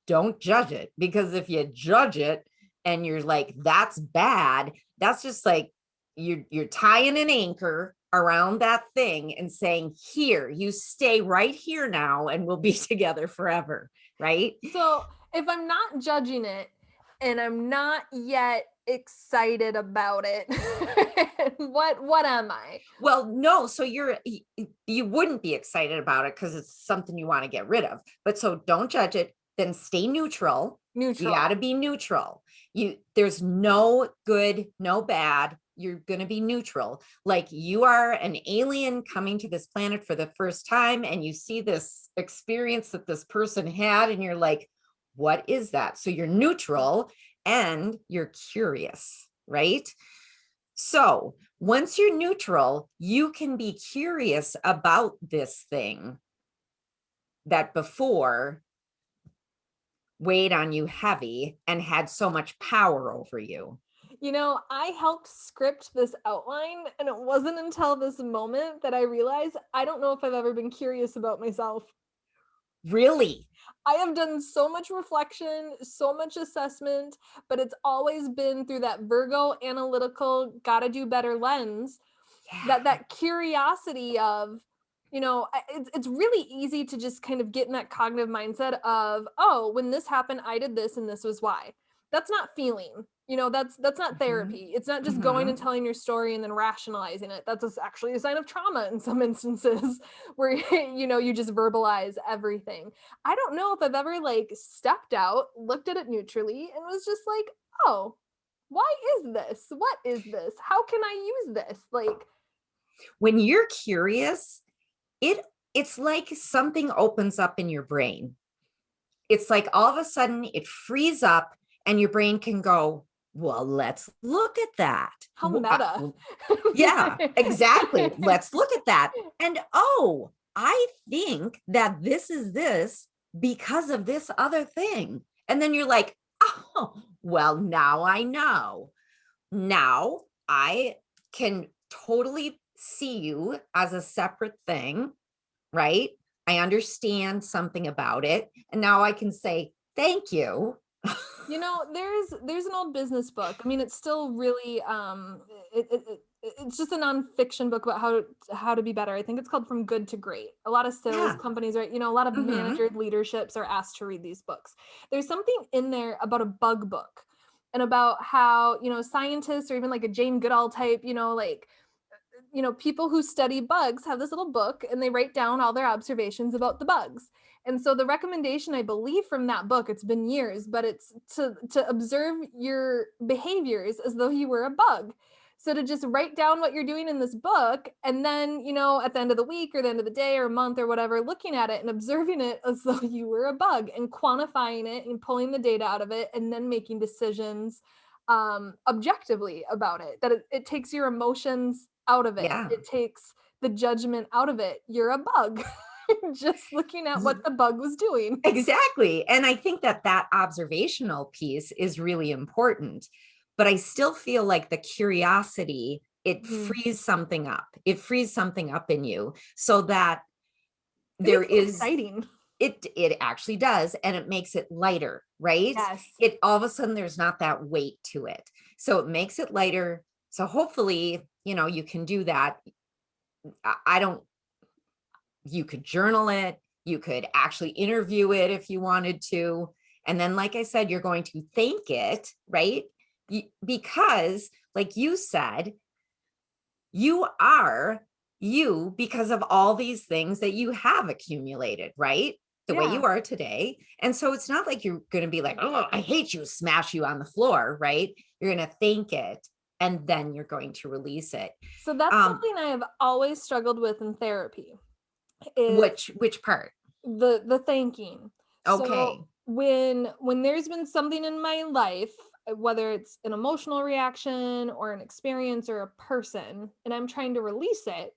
don't judge it, because if you judge it and you're like that's bad, that's just like you're tying an anchor around that thing and saying, here, you stay right here now and we'll be together forever, right? So if I'm not judging it and I'm not yet excited about it, what am I? Well, no, so you wouldn't be excited about it because it's something you want to get rid of. But so don't judge it, then stay neutral. You got Neutral. to be neutral. There's no good, no bad. You're going to be neutral. Like you are an alien coming to this planet for the first time and you see this experience that this person had and you're like, what is that? So you're neutral and you're curious, right? So once you're neutral, you can be curious about this thing that before weighed on you heavy and had so much power over you. You know, I helped script this outline, and it wasn't until this moment that I realized I don't know if I've ever been curious about myself. Really? I have done so much reflection, so much assessment, but it's always been through that Virgo analytical, gotta do better lens. Yeah. That curiosity of, you know, it's really easy to just kind of get in that cognitive mindset of, oh, when this happened I did this and this was why. That's not feeling. That's not Mhm. therapy. It's not just going and Mhm. telling your story and then rationalizing it. Actually a sign of trauma in some instances where you just verbalize everything. I don't know if I've ever like stepped out, looked at it neutrally, and was just like, oh, why is this? What is this? How can I use this? Like, When you're curious, it it's like something opens up in your brain. It's like all of a sudden it frees up and your brain can go, well, let's look at that. how meta. Yeah, exactly. Let's look at that. And oh, I think that this is this because of this other thing. And then you're like, oh, well, now I know. Now I can totally see you as a separate thing, right? I understand something about it. And now I can say, thank you. There's an old business book. I mean, it's still really it's just a nonfiction book about how to be better. I think it's called From Good to Great. A lot of sales Yeah. companies, right? A lot of Hmm. manager leaderships are asked to read these books. There's something in there about a bug book and about how, scientists or even like a Jane Goodall type, like people who study bugs have this little book and they write down all their observations about the bugs. And so the recommendation, I believe, from that book, it's been years, but it's to observe your behaviors as though you were a bug. So to just write down what you're doing in this book, and then, at the end of the week or the end of the day or month or whatever, looking at it and observing it as though you were a bug and quantifying it and pulling the data out of it and then making decisions objectively about it. That it takes your emotions out of it. Yeah. It takes the judgment out of it. You're a bug. Just looking at what the bug was doing. Exactly. And I think that that observational piece is really important. But I still feel like the curiosity, it Mhm. frees something up. It frees something up in you so that It there makes it is exciting. it actually does, and it makes it lighter, right? Yes. It all of a sudden there's not that weight to it. So it makes it lighter. So hopefully, you can do that. I don't You could journal it, you could actually interview it if you wanted to. And then, like I said, you're going to thank it, right? Because, like you said, you are you because of all these things that you have accumulated, right? The way Yeah. you are today. And so it's not like you're going to be like, oh, I hate you, smash you on the floor, right? You're going to thank it and then you're going to release it. So that's Um, something I have always struggled with in therapy is which part? the thanking. So Okay. when there's been something in my life, whether it's an emotional reaction or an experience or a person, and I'm trying to release it,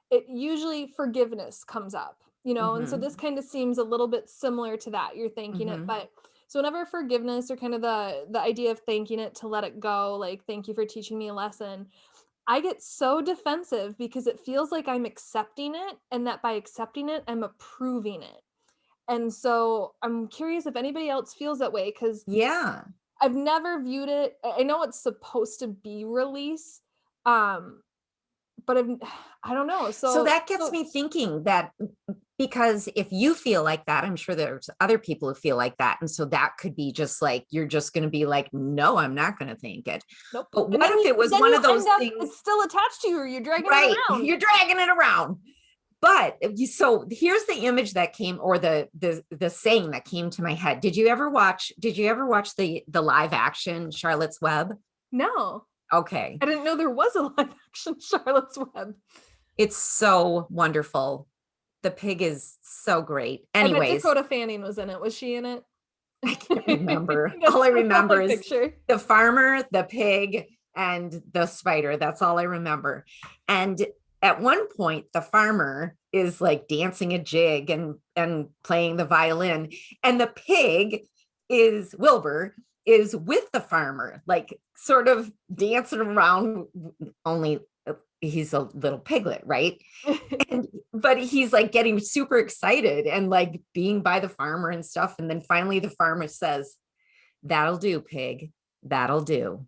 it usually forgiveness comes up, and so this Mm-hmm. kind of seems a little bit similar to that. You're thanking it, Mm-hmm. but so whenever forgiveness or kind of the idea of thanking it to let it go, like thank you for teaching me a lesson, I get so defensive because it feels like I'm accepting it and that by accepting it, I'm approving it. And so I'm curious if anybody else feels that way because Yeah. I've never viewed it. I know it's supposed to be release, um, but I don't know. So So that gets me thinking that because if you feel like that, I'm sure there's other people who feel like that. And so that could be just like, you're just going to be like, no, I'm not going to think it. nope. But And what if it was then one you of those end up things, it's still attached to you or you're dragging it right? around. You're dragging it around. But so here's the image that came, or the saying that came to my head. Did you ever watch the live action Charlotte's Web? No. Okay. I didn't know there was a live action Charlotte's Web. It's so wonderful. The pig is so great. I bet Anyways, Dakota Fanning was in it. Was she in it? I can't remember. All I That's all I remember is picture. the farmer, the pig, and the spider. That's all I remember. And at one point, the farmer is like dancing a jig and playing the violin, and the pig is Wilbur is with the farmer, like sort of dancing around. Only he's a little piglet, right? And but he's like getting super excited and like being by the farmer and stuff. And then finally the farmer says, that'll do, pig. That'll do.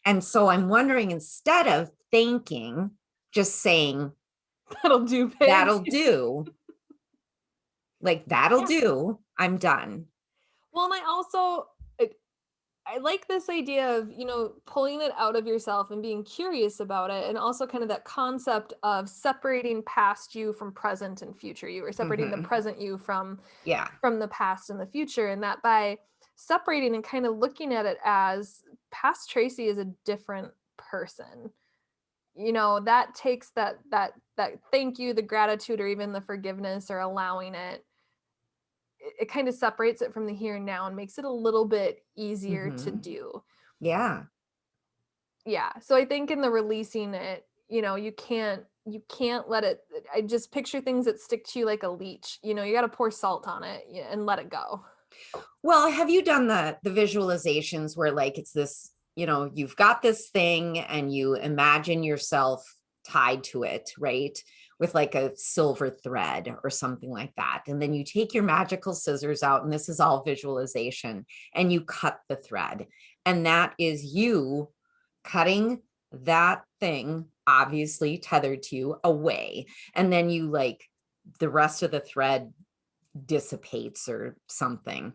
And so I'm wondering, instead of thanking, just saying, That'll do, pig. that'll do, like that'll Yeah. do, I'm done. Well, and I also I like this idea of, pulling it out of yourself and being curious about it. And also kind of that concept of separating past you from present and future you, or separating the Hmm. present you Yeah. from the past and the future. And that by separating and kind of looking at it as past Tracy is a different person. That takes that thank you, the gratitude, or even the forgiveness or allowing it kind of separates it from the here and now and makes it a little bit easier to Hmm. do. Yeah. Yeah. So I think in the releasing it, you can't let it. I just picture things that stick to you like a leech. You got to pour salt on it and let it go. Well, have you done the visualizations where like it's this, you've got this thing and you imagine yourself tied to it, right? With like a silver thread or something like that. And then you take your magical scissors out, and this is all visualization, and you cut the thread. And that is you cutting that thing, obviously tethered to you, away. And then you like the rest of the thread dissipates or something.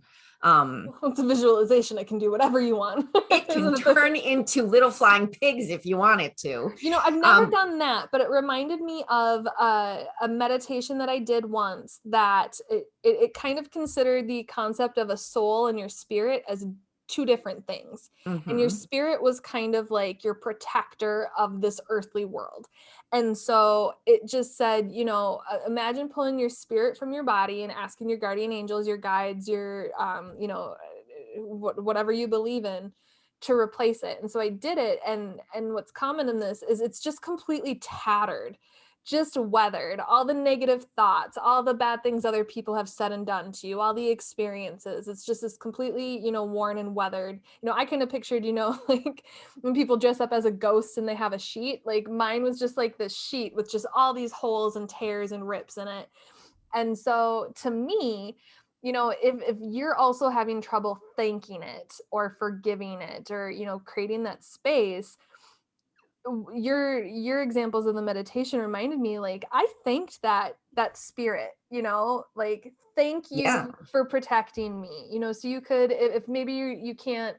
It's a visualization. It can do whatever you want. It can Isn't it? turn into little flying pigs if you want it to. I've never Um, done that, but it reminded me of a meditation that I did once that it kind of considered the concept of a soul and your spirit as two different things. And your mhm, spirit was kind of like your protector of this earthly world. And so it just said, imagine pulling your spirit from your body and asking your guardian angels, your guides, your, whatever you believe in, to replace it. And so I did it, and what's common in this is it's just completely tattered, just weathered, all the negative thoughts, all the bad things other people have said and done to you, all the experiences. It's just this completely, worn and weathered. I kind of pictured, like when people dress up as a ghost and they have a sheet, like mine was just like this sheet with just all these holes and tears and rips in it. And so to me, if you're also having trouble thanking it or forgiving it, or creating that space, your examples in the meditation reminded me, like, I thanked that spirit, like, thank yeah. you for protecting me. So you could, if maybe you can't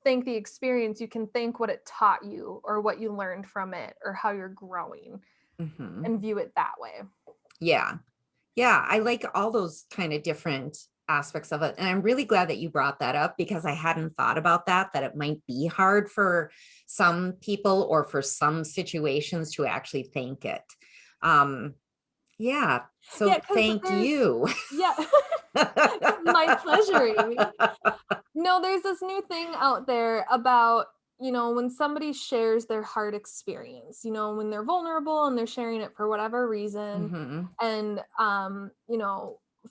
thank the experience, you can thank what it taught you or what you learned from it or how you're growing, Mhm. and view it that way. Yeah. Yeah. I like all those kind of different aspects of it. And I'm really glad that you brought that up because I hadn't thought about that it might be hard for some people or for some situations to actually thank it. Um, yeah. Yeah, So because thank there's you. yeah. My pleasure, Amy. No, there's this new thing out there about, when somebody shares their heart experience, when they're vulnerable and they're sharing it for whatever reason. Hmm. And,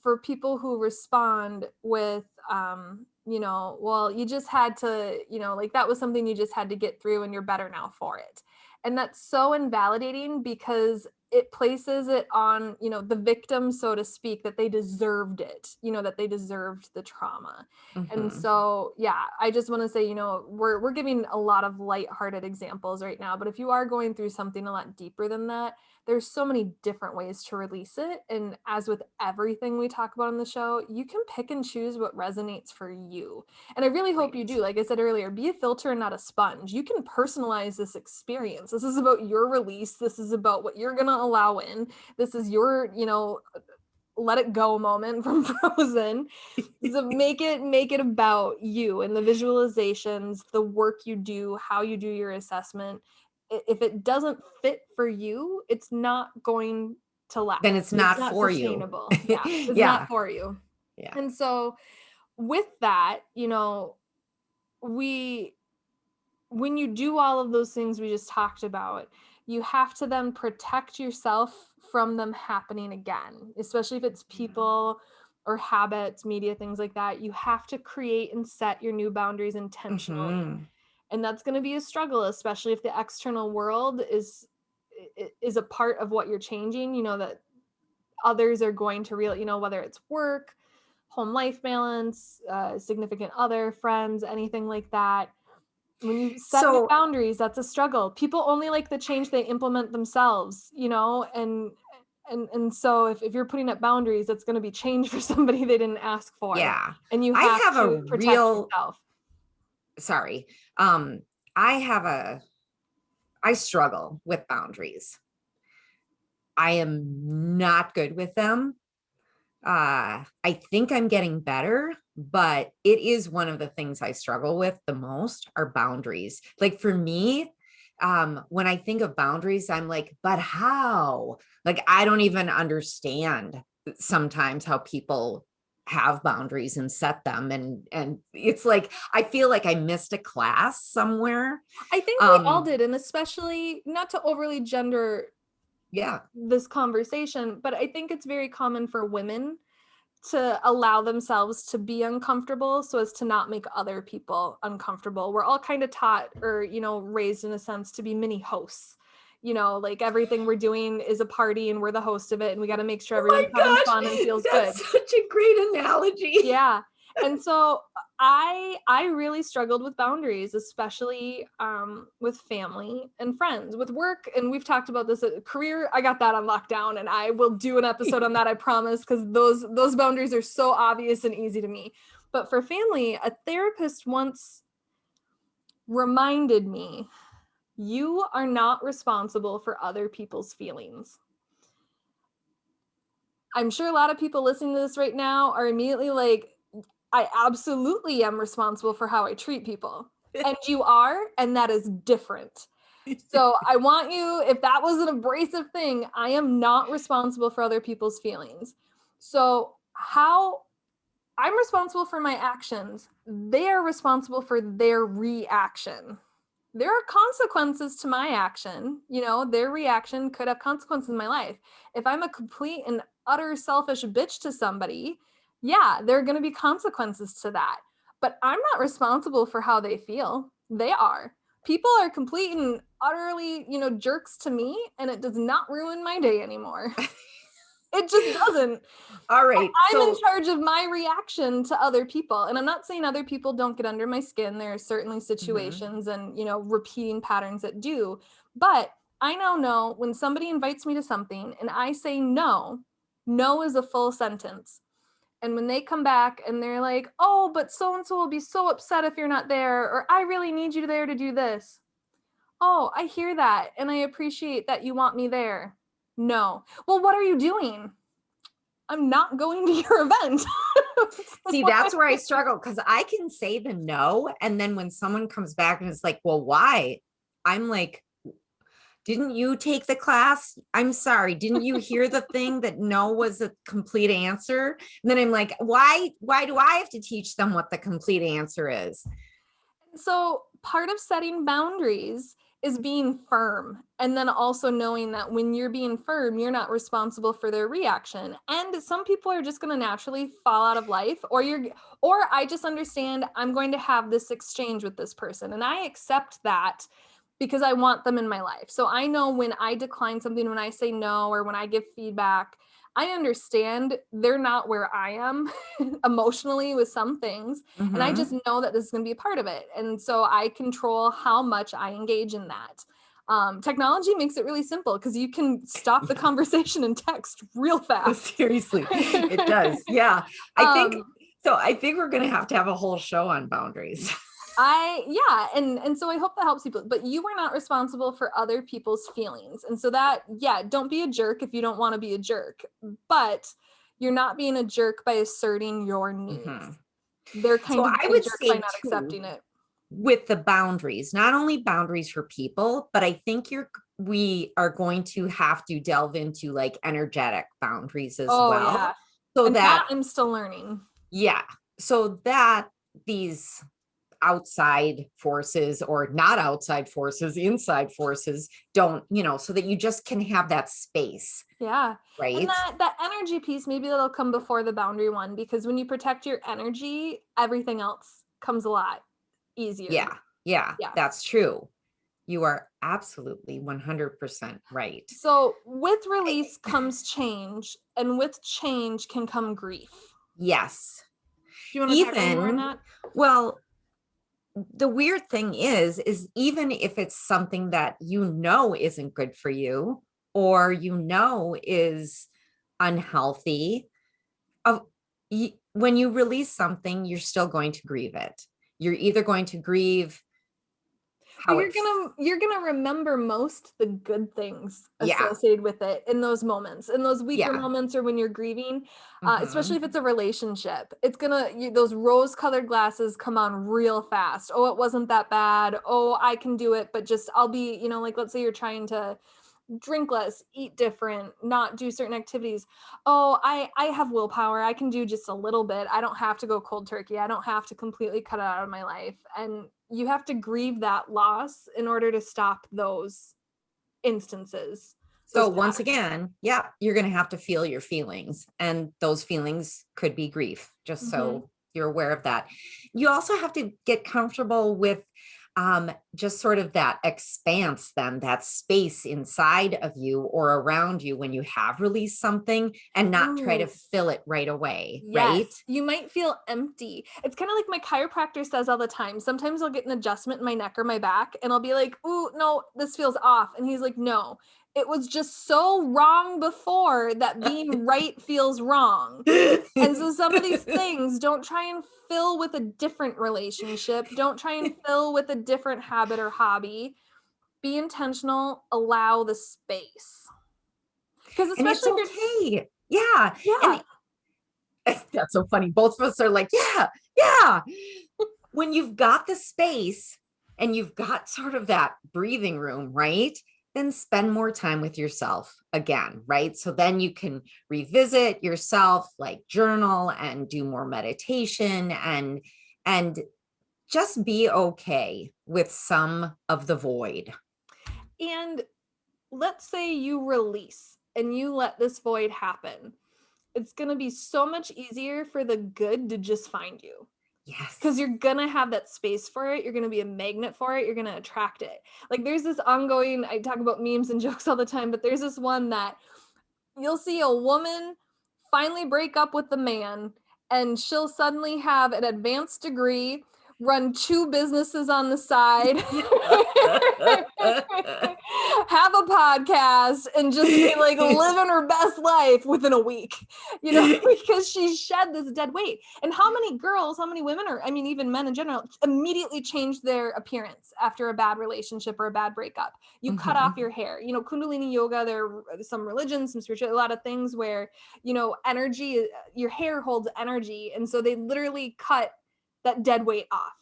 for people who respond with, well, you just had to, like that was something you just had to get through and you're better now for it. And that's so invalidating because it places it on, the victim, so to speak, that they deserved it, that they deserved the trauma. And Hmm. so, yeah, I just want to say, we're giving a lot of lighthearted examples right now, but if you are going through something a lot deeper than that, there's so many different ways to release it. And as with everything we talk about on the show, you can pick and choose what resonates for you. And I really hope you Right. do. Like I said earlier, be a filter and not a sponge. You can personalize this experience. This is about your release. This is about what you're going to allow in. This is your, let it go moment from Frozen. So make it about you and the visualizations, the work you do, how you do your assessment. If it doesn't fit for you, it's not going to Then last. it's It's not not for you. sustainable. Yeah, it's not Yeah. for you. Yeah. And so with that, we when you do all of those things we just talked about, you have to then protect yourself from them happening again, especially if it's people or habits, media, things like that. You have to create and set your new boundaries intentionally. Hmm. And that's going to be a struggle, especially if the external world is a part of what you're changing, that others are going to real, whether it's work, home life balance, significant other, friends, anything like that. When you set new So boundaries, that's a struggle. People only like the change they implement themselves, and so if you're putting up boundaries, that's going to be change for somebody they didn't ask for, yeah, and you I have have a to protect real yourself. sorry. Um, I have I struggle with boundaries. I am not good with them. I think I'm getting better, but it is one of the things I struggle with the most are boundaries. Like for me, when I think of boundaries, I'm like, but how? Like, I don't even understand sometimes how people have boundaries and set them. And it's like, I feel like I missed a class somewhere. I think we all Um, did, and especially not to overly gender yeah. this conversation, but I think it's very common for women to allow themselves to be uncomfortable so as to not make other people uncomfortable. We're all kind of taught or, raised in a sense to be mini hosts. Like everything we're doing is a party and we're the host of it and we got to make sure Oh everyone's my having fun and gosh, feels good. that's such a great analogy. Yeah. And so I really struggled with boundaries, especially with family and friends, with work. And we've talked about this career. I got that on lockdown, and I will do an episode on that, I promise, because those boundaries are so obvious and easy to me. But for family, a therapist once reminded me, you are not responsible for other people's feelings. I'm sure a lot of people listening to this right now are immediately like, I absolutely am responsible for how I treat people. And you are, and that is different. So I want you, if that was an abrasive thing, I am not responsible for other people's feelings. So how I'm responsible for my actions, they are responsible for their reaction. There are consequences to my action. Their reaction could have consequences in my life. If I'm a complete and utter selfish bitch to somebody, yeah, there are going to be consequences to that. But I'm not responsible for how they feel. They are. People are complete and utterly, jerks to me, and it does not ruin my day anymore. It just doesn't. All right. I'm in So, charge of my reaction to other people. And I'm not saying other people don't get under my skin. There are certainly mhm. situations and, repeating patterns that do. But I now know when somebody invites me to something and I say no, no is a full sentence. And when they come back and they're like, oh, but so and so will be so upset if you're not there, or I really need you there to do this. Oh, I hear that. And I appreciate that you want me there. No. Well, what are you doing? I'm not going to your event. See, that's where I struggle because I can say the no. And then when someone comes back and it's like, well, why? I'm like, didn't you take the class? I'm sorry. Didn't you hear the thing that no was a complete answer? And then I'm like, why do I have to teach them what the complete answer is? So part of setting boundaries is being firm, and then also knowing that when you're being firm, you're not responsible for their reaction. And some people are just going to naturally fall out of life, or I just understand I'm going to have this exchange with this person and I accept that because I want them in my life. So I know when I decline something, when I say no, or when I give feedback, I understand they're not where I am emotionally with some things. And I just Mhm. know that this is going to be a part of it. And so I control how much I engage in that. Technology makes it really simple because you can stop the Yeah, conversation and text real fast. seriously, it does. Yeah. I think um, so. I think we're going to have a whole show on boundaries. yeah, and so I hope that helps people, but you are not responsible for other people's feelings. And so that, yeah, don't be a jerk if you don't want to be a jerk, but you're not being a jerk by asserting your needs. Mhm. They're So kind of I being a would jerk by say not too, accepting it. with the boundaries, not only boundaries for people, but I think we are going to have to delve into like energetic boundaries as Oh well. yeah. So And that that, I'm still learning. yeah, so that these outside forces or not outside forces, inside forces don't, so that you just can have that space, Yeah. And right? that energy piece, maybe that'll come before the boundary one, because when you protect your energy, everything else comes a lot easier. Yeah, yeah, Yeah. that's true. You are absolutely 100% right. So with release comes change, and with change can come grief. Yes. Do you want to talk any more on Even, that? well, the weird thing is even if it's something that isn't good for you or is unhealthy, of when you release something, you're still going to grieve it. You're either going to grieve But how you're gonna remember most the good things yeah, associated with it in those moments, in those weaker yeah. moments, or when you're grieving, especially Mhm. if it's a relationship. It's gonna those rose-colored glasses come on real fast. Oh, it wasn't that bad. Oh, I can do it, but just I'll be, like let's say you're trying to drink less, eat different, not do certain activities. Oh, I have willpower. I can do just a little bit. I don't have to go cold turkey. I don't have to completely cut it out of my life. And you have to grieve that loss in order to stop those instances, So those once patterns. again, yeah, you're going to have to feel your feelings, and those feelings could be grief, just Hmm. so you're aware of that. You also have to get comfortable with just sort of that expanse, then that space inside of you or around you when you have released something, and not try to Ooh, fill it right away, right? yes, you might feel empty. It's kind of like my chiropractor says all the time. Sometimes I'll get an adjustment in my neck or my back, and I'll be like, "Ooh, no, this feels off." And he's like, "No, it was just so wrong before that being right feels wrong." And so some of these things, don't try and fill with a different relationship. Don't try and fill with a different habit or hobby. Be intentional, allow the space. Because And it's especially if you're, okay. Yeah. yeah, And that's so funny. Both of us are like, yeah, yeah. When you've got the space and you've got sort of that breathing room, right? Then spend more time with yourself again, right? So then you can revisit yourself, like journal and do more meditation, and just be okay with some of the void. and let's say you release and you let this void happen. It's going to be so much easier for the good to just find you. Because Yes. you're gonna have that space for it. You're gonna be a magnet for it. You're gonna attract it. Like there's this ongoing, I talk about memes and jokes all the time, but there's this one that you'll see a woman finally break up with the man, and she'll suddenly have an advanced degree, run two businesses on the side, have a podcast, and just be like living her best life within a week, because she shed this dead weight. And how many girls, how many women, or I mean, even men in general, immediately change their appearance after a bad relationship or a bad breakup? You cut off Mhm. your hair. Kundalini yoga, there are some religions, some spiritual, a lot of things where, energy, your hair holds energy. And so they literally cut that dead weight off.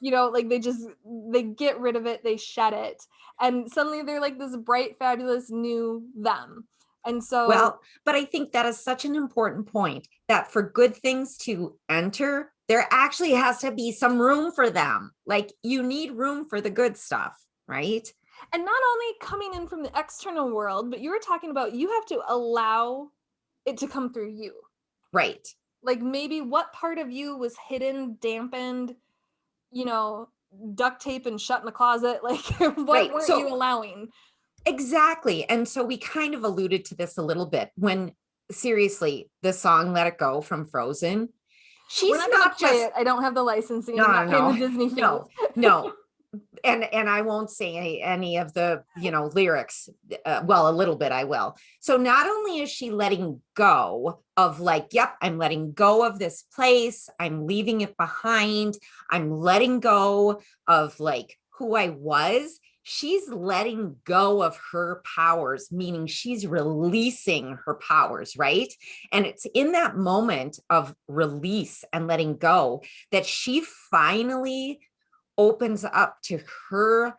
Like they get rid of it, they shed it. And suddenly they're like this bright, fabulous new them. And so, Well, but I think that is such an important point, that for good things to enter, there actually has to be some room for them. Like you need room for the good stuff, right? and not only coming in from the external world, but you were talking about you have to allow it to come through you. Right. Like maybe what part of you was hidden, dampened, you know, duct tape and shut in the closet? Like, what Right. weren't you So allowing? exactly. And so we kind of alluded to this a little bit when, seriously, the song Let It Go from Frozen, We're she's not going to not play just, it. I don't have the licensing. I'm no, not paying the no, Disney fees. no, no. And I won't say any of the lyrics. Well, a little bit I will. So not only is she letting go of, like, yep, I'm letting go of this place, I'm leaving it behind, I'm letting go of like who I was. She's letting go of her powers, meaning she's releasing her powers, right? And it's in that moment of release and letting go that she finally opens up to her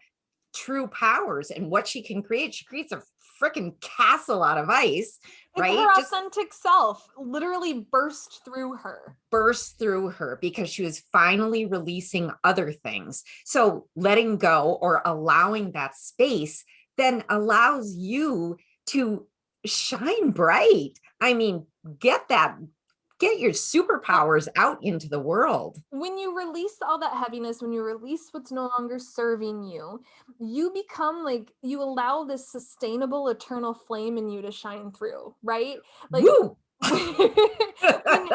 true powers and what she can create. She creates a freaking castle out of ice, It's right? her Just authentic self literally burst through her. burst through her because she was finally releasing other things. So letting go or allowing that space then allows you to shine bright. I mean, get your Well, superpowers out into the world. when you release all that heaviness, when you release what's no longer serving you, you become like, you allow this sustainable, eternal flame in you to shine through, right? Like, Woo!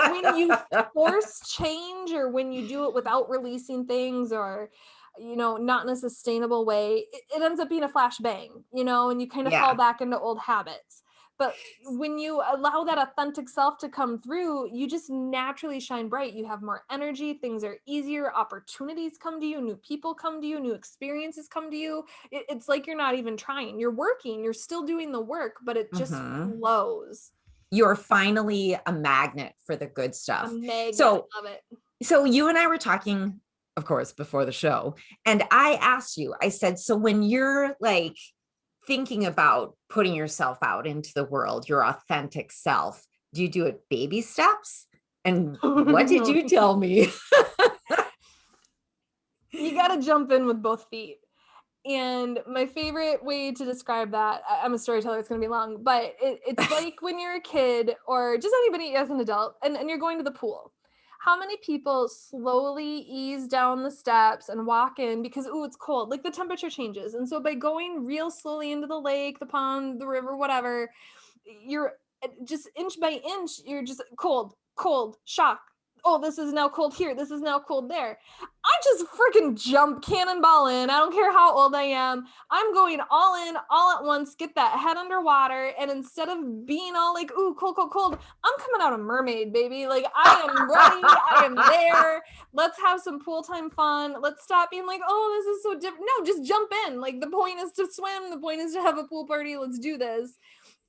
when you force change, or when you do it without releasing things, or not in a sustainable way, it ends up being a flashbang, and you kind of fall Yeah. back into old habits. But when you allow that authentic self to come through, you just naturally shine bright. You have more energy, things are easier, opportunities come to you, new people come to you, new experiences come to you. It's like you're not even trying. You're working, you're still doing the work, but it just Mhm. flows. You're finally a magnet for the good A stuff. magnet. So, I love it. so you and I were talking, of course, before the show, and I asked you, I said, so when you're like thinking about putting yourself out into the world, your authentic self, do you do it baby steps? And what did No. you tell me? You got to jump in with both feet. And my favorite way to describe that, I'm a storyteller, it's going to be long, but it's like when you're a kid or just anybody as an adult and you're going to the pool. How many people slowly ease down the steps and walk in because, oh, it's cold, like the temperature changes. And so by going real slowly into the lake, the pond, the river, whatever, you're just inch by inch, you're just cold, cold, shock. Oh, this is now cold here. This is now cold there. I just freaking jump cannonball in. I don't care how old I am. I'm going all in, all at once, get that head underwater. And instead of being all like, ooh, cold, cold, cold, I'm coming out a mermaid, baby. Like, I am ready. I am there. Let's have some pool time fun. Let's stop being like, oh, this is so different. No, just jump in. Like, the point is to swim. The point is to have a pool party. Let's do this.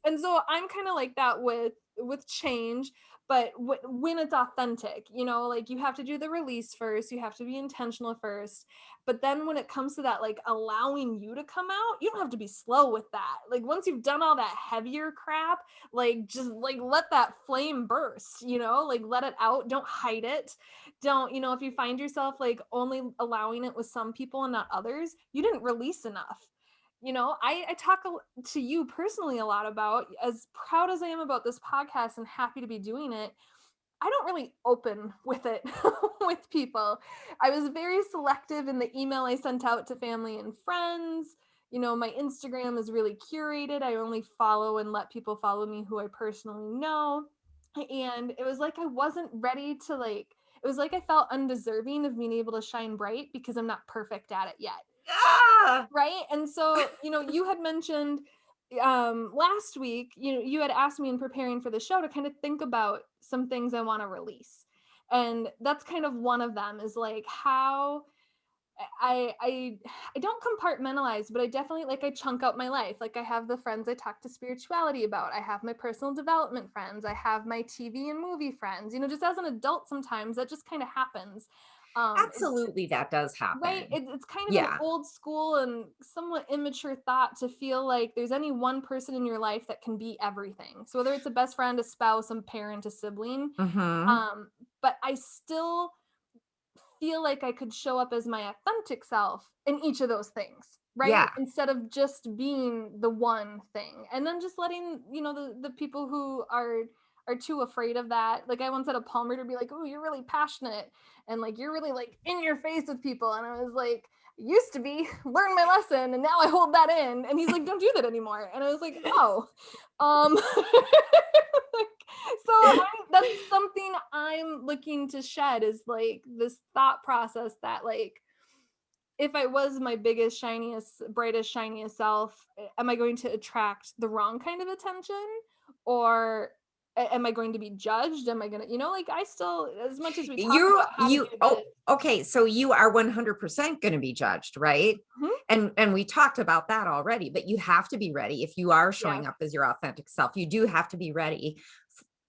And so I'm kind of like that with change, but when it's authentic, like you have to do the release first, you have to be intentional first, but then when it comes to that, like allowing you to come out, you don't have to be slow with that. Like once you've done all that heavier crap, like just like let that flame burst, like let it out. Don't hide it. Don't, if you find yourself like only allowing it with some people and not others, you didn't release enough. I talk to you personally a lot about, as proud as I am about this podcast and happy to be doing it, I don't really open with it with people. I was very selective in the email I sent out to family and friends. My Instagram is really curated. I only follow and let people follow me who I personally know. And it was like I wasn't ready to it was like I felt undeserving of being able to shine bright because I'm not perfect at it yet. Ah! Right. And so, you had mentioned last week, you had asked me in preparing for the show to kind of think about some things I want to release. And that's kind of one of them is like how I don't compartmentalize, but I definitely like I chunk out my life. Like I have the friends I talk to spirituality about. I have my personal development friends. I have my TV and movie friends. Just as an adult, sometimes that just kind of happens. Absolutely, that does Right. happen. It's kind of an Yeah, old school and somewhat immature thought to feel like there's any one person in your life that can be everything. So whether it's a best friend, a spouse, a parent, a sibling, hmm, um, but I still feel like I could show up as my authentic self in each of those things, right? yeah. Instead of just being the one thing. And then just letting, the people who are too afraid of that. Like I once had a palm reader be like, "Oh, you're really passionate and like you're really like in your face with people." And I was like, "Used to be, learn my lesson, and now I hold that in." And he's like, "Don't do that anymore." And I was like, "Oh." Um that's something I'm looking to shed is like this thought process that like if I was my biggest, shiniest, brightest, shiniest self, am I going to attract the wrong kind of attention? Or am I going to be judged? Am I going to, like I still, as much as we talk You about how to do oh, this. okay, so you are 100% going to be judged, right? Mhm. And we talked about that already, but you have to be ready if you are Yeah. showing up as your authentic self. You do have to be ready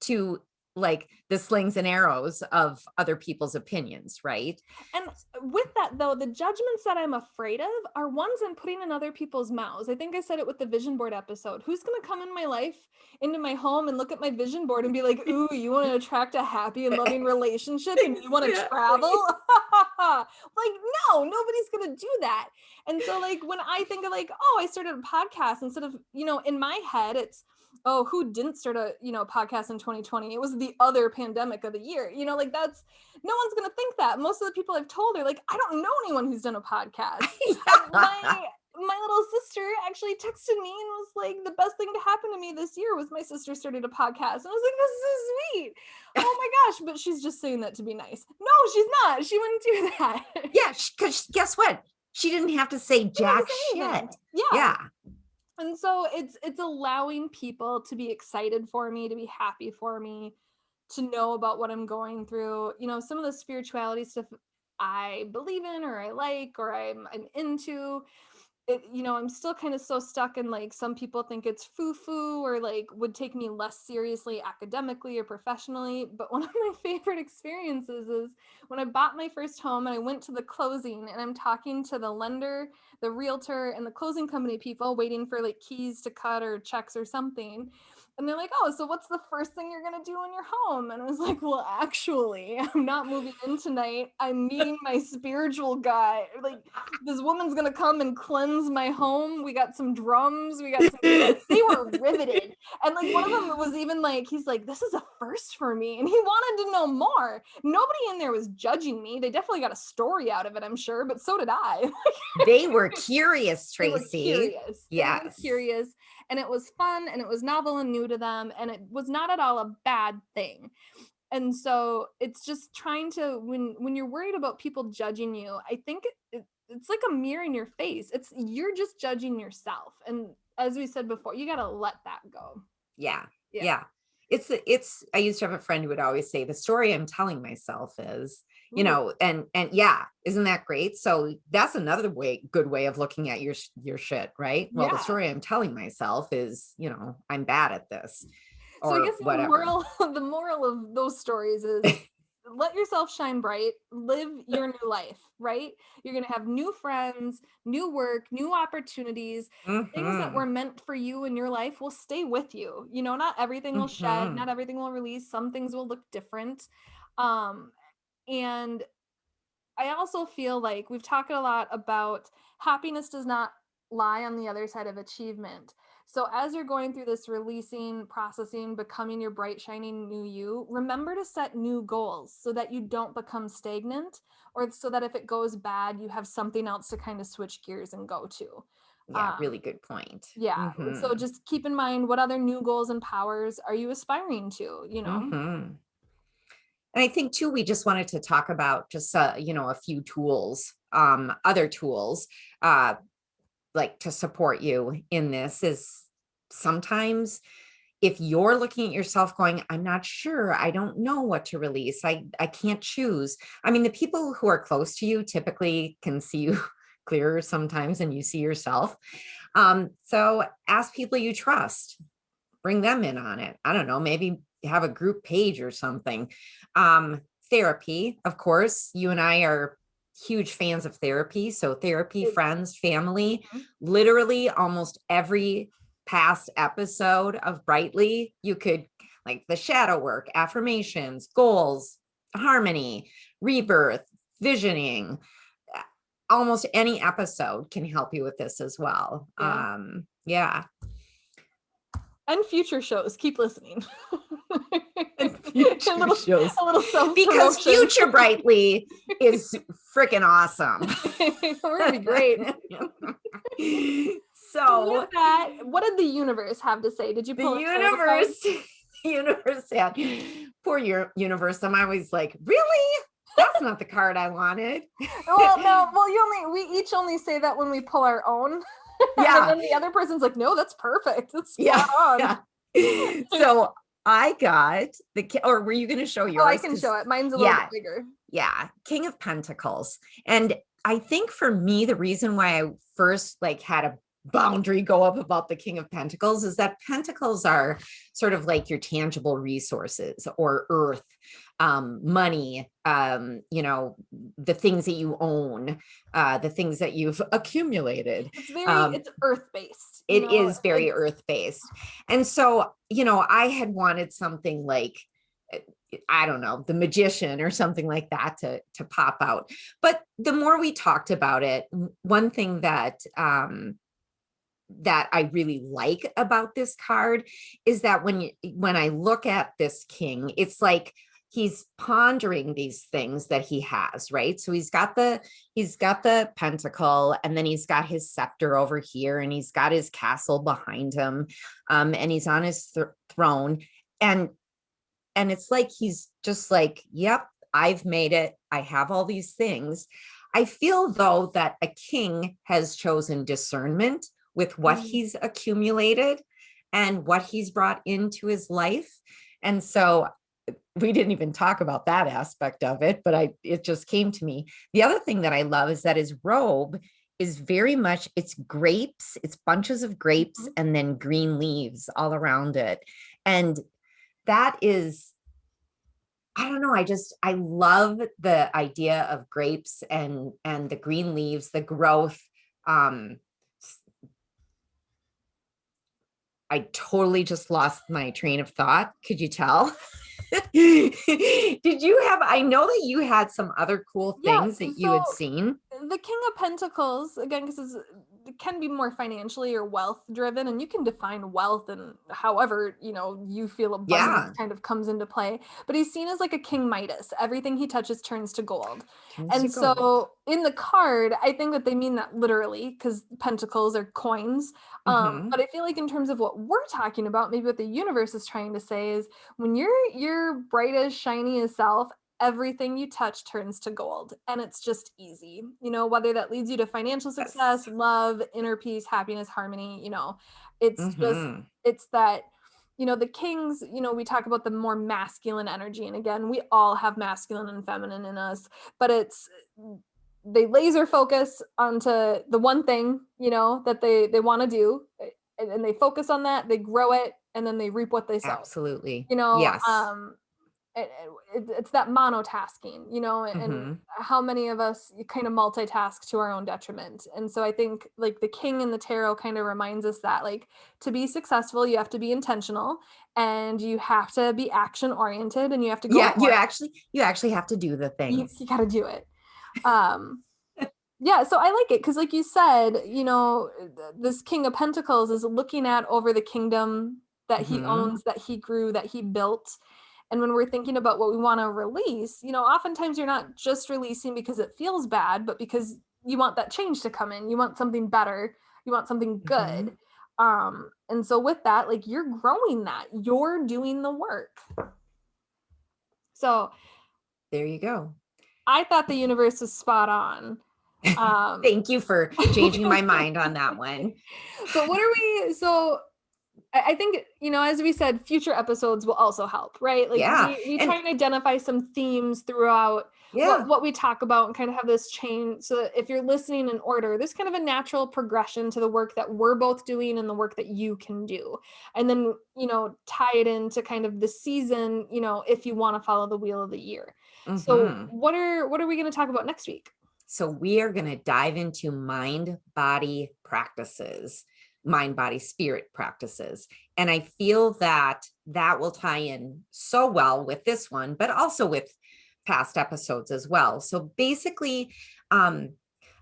to like the slings and arrows of other people's opinions, right? And with that, though, the judgments that I'm afraid of are ones I'm putting in other people's mouths. I think I said it with the vision board episode. Who's going to come in my life, into my home, and look at my vision board and be like, "Ooh, you want to attract a happy and loving relationship and you want to Exactly. travel?" Like, no, nobody's going to do that. And so, like, when I think of, like, oh, I started a podcast instead of, in my head, it's, oh, who didn't start a, podcast in 2020? It was the other pandemic of the year. Like that's no one's going to think that. Most of the people I've told are like, I don't know anyone who's done a podcast. Yeah. My little sister actually texted me and was like, the best thing to happen to me this year was my sister started a podcast. And I was like, this is so sweet. Oh my gosh. But she's just saying that to be nice. No, she's not. She wouldn't do that. Yeah, because guess what? She didn't have to say She didn't have jack to say anything. shit. Yeah. Yeah. And so it's allowing people to be excited for me, to be happy for me, to know about what I'm going through. You know, some of the spirituality stuff I believe in or I like or I'm into, it, you know, I'm still kind of so stuck in like some people think it's foo-foo or like would take me less seriously academically or professionally. But one of my favorite experiences is when I bought my first home and I went to the closing and I'm talking to the lender, the realtor, and the closing company people waiting for like keys to cut or checks or something. And they're like, oh, so what's the first thing you're going to do in your home? And I was like, well, actually, I'm not moving in tonight. I'm meeting my spiritual guy. Like, this woman's going to come and cleanse my home. We got some drums. We got some, they were riveted. And like one of them was even like, he's like, this is a first for me. And he wanted to know more. Nobody in there was judging me. They definitely got a story out of it, I'm sure, but so did I. They were curious, They were Tracy. curious. They were Yes. curious, and it was fun, and it was novel and new to them, and it was not at all a bad thing. And so it's just trying to when you're worried about people judging you, I think it's like a mirror in your face. It's you're just judging yourself, and as we said before, you got to let that go. Yeah. Yeah. Yeah. It's I used to have a friend who would always say the story I'm telling myself is, you Ooh, know, and yeah, isn't that great? So that's another good way of looking at your shit, right? Well, the yeah. story I'm telling myself is, you know, I'm bad at this So I or guess the whatever. moral the moral of those stories is let yourself shine bright, live your new life, right? You're going to have new friends, new work, new opportunities. Things that Hmm. were meant for you in your life will stay with you. You know, not everything will shed, Hmm. not everything will release, some things will look different. Um and I also feel like we've talked a lot about happiness does not lie on the other side of achievement. So as you're going through this releasing, processing, becoming your bright, shining new you, remember to set new goals so that you don't become stagnant or so that if it goes bad, you have something else to kind of switch gears and go to. Yeah, Um, really good point. yeah. So Hmm. just keep in mind what other new goals and powers are you aspiring to, you know? Hmm. And I think too, we just wanted to talk about just you know, a few tools, other tools, uh, like to support you in this is sometimes if you're looking at yourself going, I'm not sure, I don't know what to release, I can't choose. I mean, the people who are close to you typically can see you clearer sometimes than you see yourself. So ask people you trust, bring them in on it. I don't know, maybe have a group page or something. Therapy, of course, you and I are huge fans of therapy. So therapy, It's friends, family, mhm. literally almost every past episode of Brightly, you could like the shadow work, affirmations, goals, harmony, rebirth, visioning. Almost any episode can help you with this as well. Yeah. Yeah. And future shows. Keep listening. And a future little, shows a little self because promotion. Future Brightly is freaking awesome. We're gonna be great. So with So that, what did the universe have to say? Did you the pull a tarot card? universe, the universe had poor your universe. I'm always like, really? That's not the card I wanted. Well, no. Well, we each only say that when we pull our own, and Yeah, then the other person's like, "No, that's perfect. That's spot yeah, on." yeah. So I got or were you going to show Oh, I yours? can Because show it. Mine's a little bit yeah, bigger. yeah, King of Pentacles. And I think for me, the reason why I first like had a boundary go up about the King of Pentacles is that Pentacles are sort of like your tangible resources or earth, money, you know, the things that you own, the things that you've accumulated. It's earth based. You It know, is very earth based. And so, you know, I had wanted something like I don't know, the magician or something like that to pop out. But the more we talked about it, one thing that I really like about this card is that when I look at this king, it's like he's pondering these things that he has, right? So he's got the pentacle, and then he's got his scepter over here, and he's got his castle behind him, and he's on his throne, and it's like he's just like, yep, I've made it, I have all these things. I feel though that a king has chosen discernment with what he's accumulated and what he's brought into his life. And so we didn't even talk about that aspect of it, but it just came to me. The other thing that I love is that his robe is very much, it's grapes, it's bunches of grapes and then green leaves all around it. And that is, I don't know, I love the idea of grapes and the green leaves, the growth. I totally just lost my train of thought. Could you tell? Did you have, I know that you had some other cool Yeah, things that you so had seen. the King of Pentacles, again, because it can be more financially or wealth driven, and you can define wealth and however, you feel abundance Yeah. kind of comes into play. But he's seen as like a King Midas. Everything he touches turns to gold. Turns to And gold. so in the card, I think that they mean that literally because pentacles are coins. Mm-hmm. But I feel like in terms of what we're talking about, maybe what the universe is trying to say is when you're your brightest, shiniest self, everything you touch turns to gold, and it's just easy, whether that leads you to financial Yes. success, love, inner peace, happiness, harmony. It's just, Mm-hmm. it's that, the kings, we talk about the more masculine energy, and again, we all have masculine and feminine in us, but it's, they laser focus onto the one thing, that they want to do, and they focus on that, they grow it, and then they reap what they sow. Absolutely. you know Yes. um it's that monotasking, and Mm-hmm. how many of us kind of multitask to our own detriment. And so I think like the king in the tarot kind of reminds us that like to be successful, you have to be intentional and you have to be action oriented and you have to go Yeah, for you actually have to do the it. You things. got to do it. Um, yeah, so I like it because, like you said, this King of Pentacles is looking at over the kingdom that he Mm-hmm. owns, that he grew, that he built. And when we're thinking about what we want to release, oftentimes you're not just releasing because it feels bad, but because you want that change to come in. You want something better. You want something Mm-hmm. good. And so with that, like you're growing that, you're doing the work. So There you go. I thought the universe was spot on. Um, Thank you for changing my mind on that one. but what are we? So I think, as we said, future episodes will also help, right? Like Yeah. we try And and identify some themes throughout yeah. what we talk about and kind of have this chain. So that if you're listening in order, there's kind of a natural progression to the work that we're both doing and the work that you can do. And then, tie it into kind of the season, if you want to follow the wheel of the year. So Mm-hmm. what are we going to talk about next week? So we are going to dive into mind body practices, mind body spirit practices. And I feel that that will tie in so well with this one, but also with past episodes as well. So basically,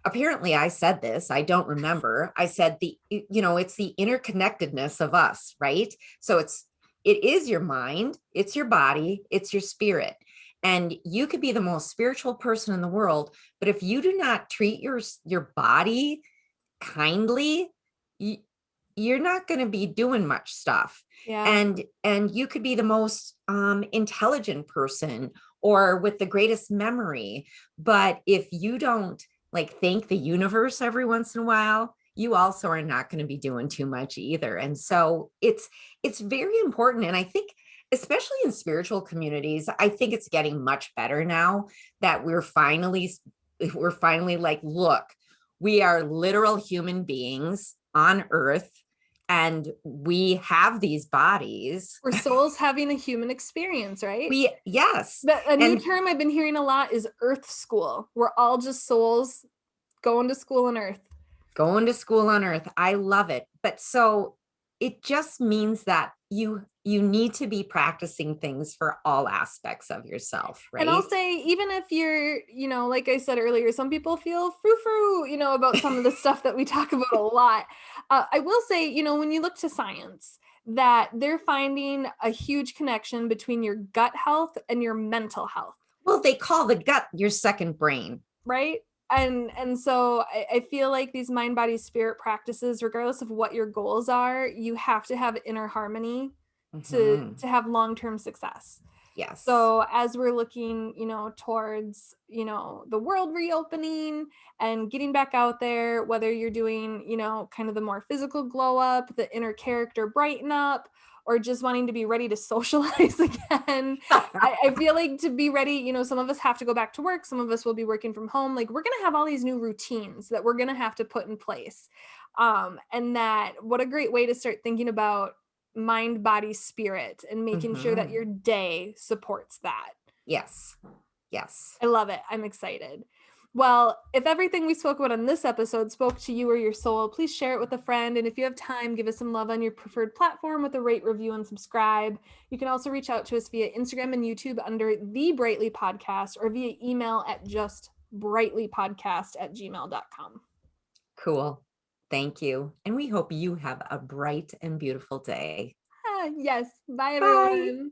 apparently I said this, I don't remember. I said it's the interconnectedness of us, right? So it is your mind, it's your body, it's your spirit. And you could be the most spiritual person in the world, but if you do not treat your body kindly, you, you're not going to be doing much stuff. Yeah. And you could be the most intelligent person or with the greatest memory, but if you don't like thank the universe every once in a while, you also are not going to be doing too much either. And so it's very important. And I think especially in spiritual communities, I think it's getting much better now that we're finally like, look, we are literal human beings on earth and we have these bodies. We're souls having a human experience, right? Yes. A new And term I've been hearing a lot is Earth School. We're all just souls going to school on Earth. going to school on earth. I love it. But so it just means that you need to be practicing things for all aspects of yourself, And I'll right? say, even if you're, like I said earlier, some people feel frou-frou, about some of the stuff that we talk about a lot. I will say, when you look to science, that they're finding a huge connection between your gut health and your mental health. Well, they call the gut your second brain. Right. And so I feel like these mind body spirit practices, regardless of what your goals are, you have to have inner harmony to Mm-hmm. have long-term success. Yes. So as we're looking, towards, the world reopening and getting back out there, whether you're doing, kind of the more physical glow up, the inner character brighten up, or just wanting to be ready to socialize again. I feel like to be ready, some of us have to go back to work, some of us will be working from home. Like we're gonna have all these new routines that we're gonna have to put in place. And that what a great way to start thinking about mind, body, spirit, and making sure that Mhm. your day supports that. Yes. Yes. I love it. I'm excited. Well, if everything we spoke about on this episode spoke to you or your soul, please share it with a friend. And if you have time, give us some love on your preferred platform with a rate, review, and subscribe. You can also reach out to us via Instagram and YouTube under The Brightly Podcast or via email at just brightlypodcast@gmail.com. Cool. Thank you. And we hope you have a bright and beautiful day. Yes. Bye, Bye. everyone.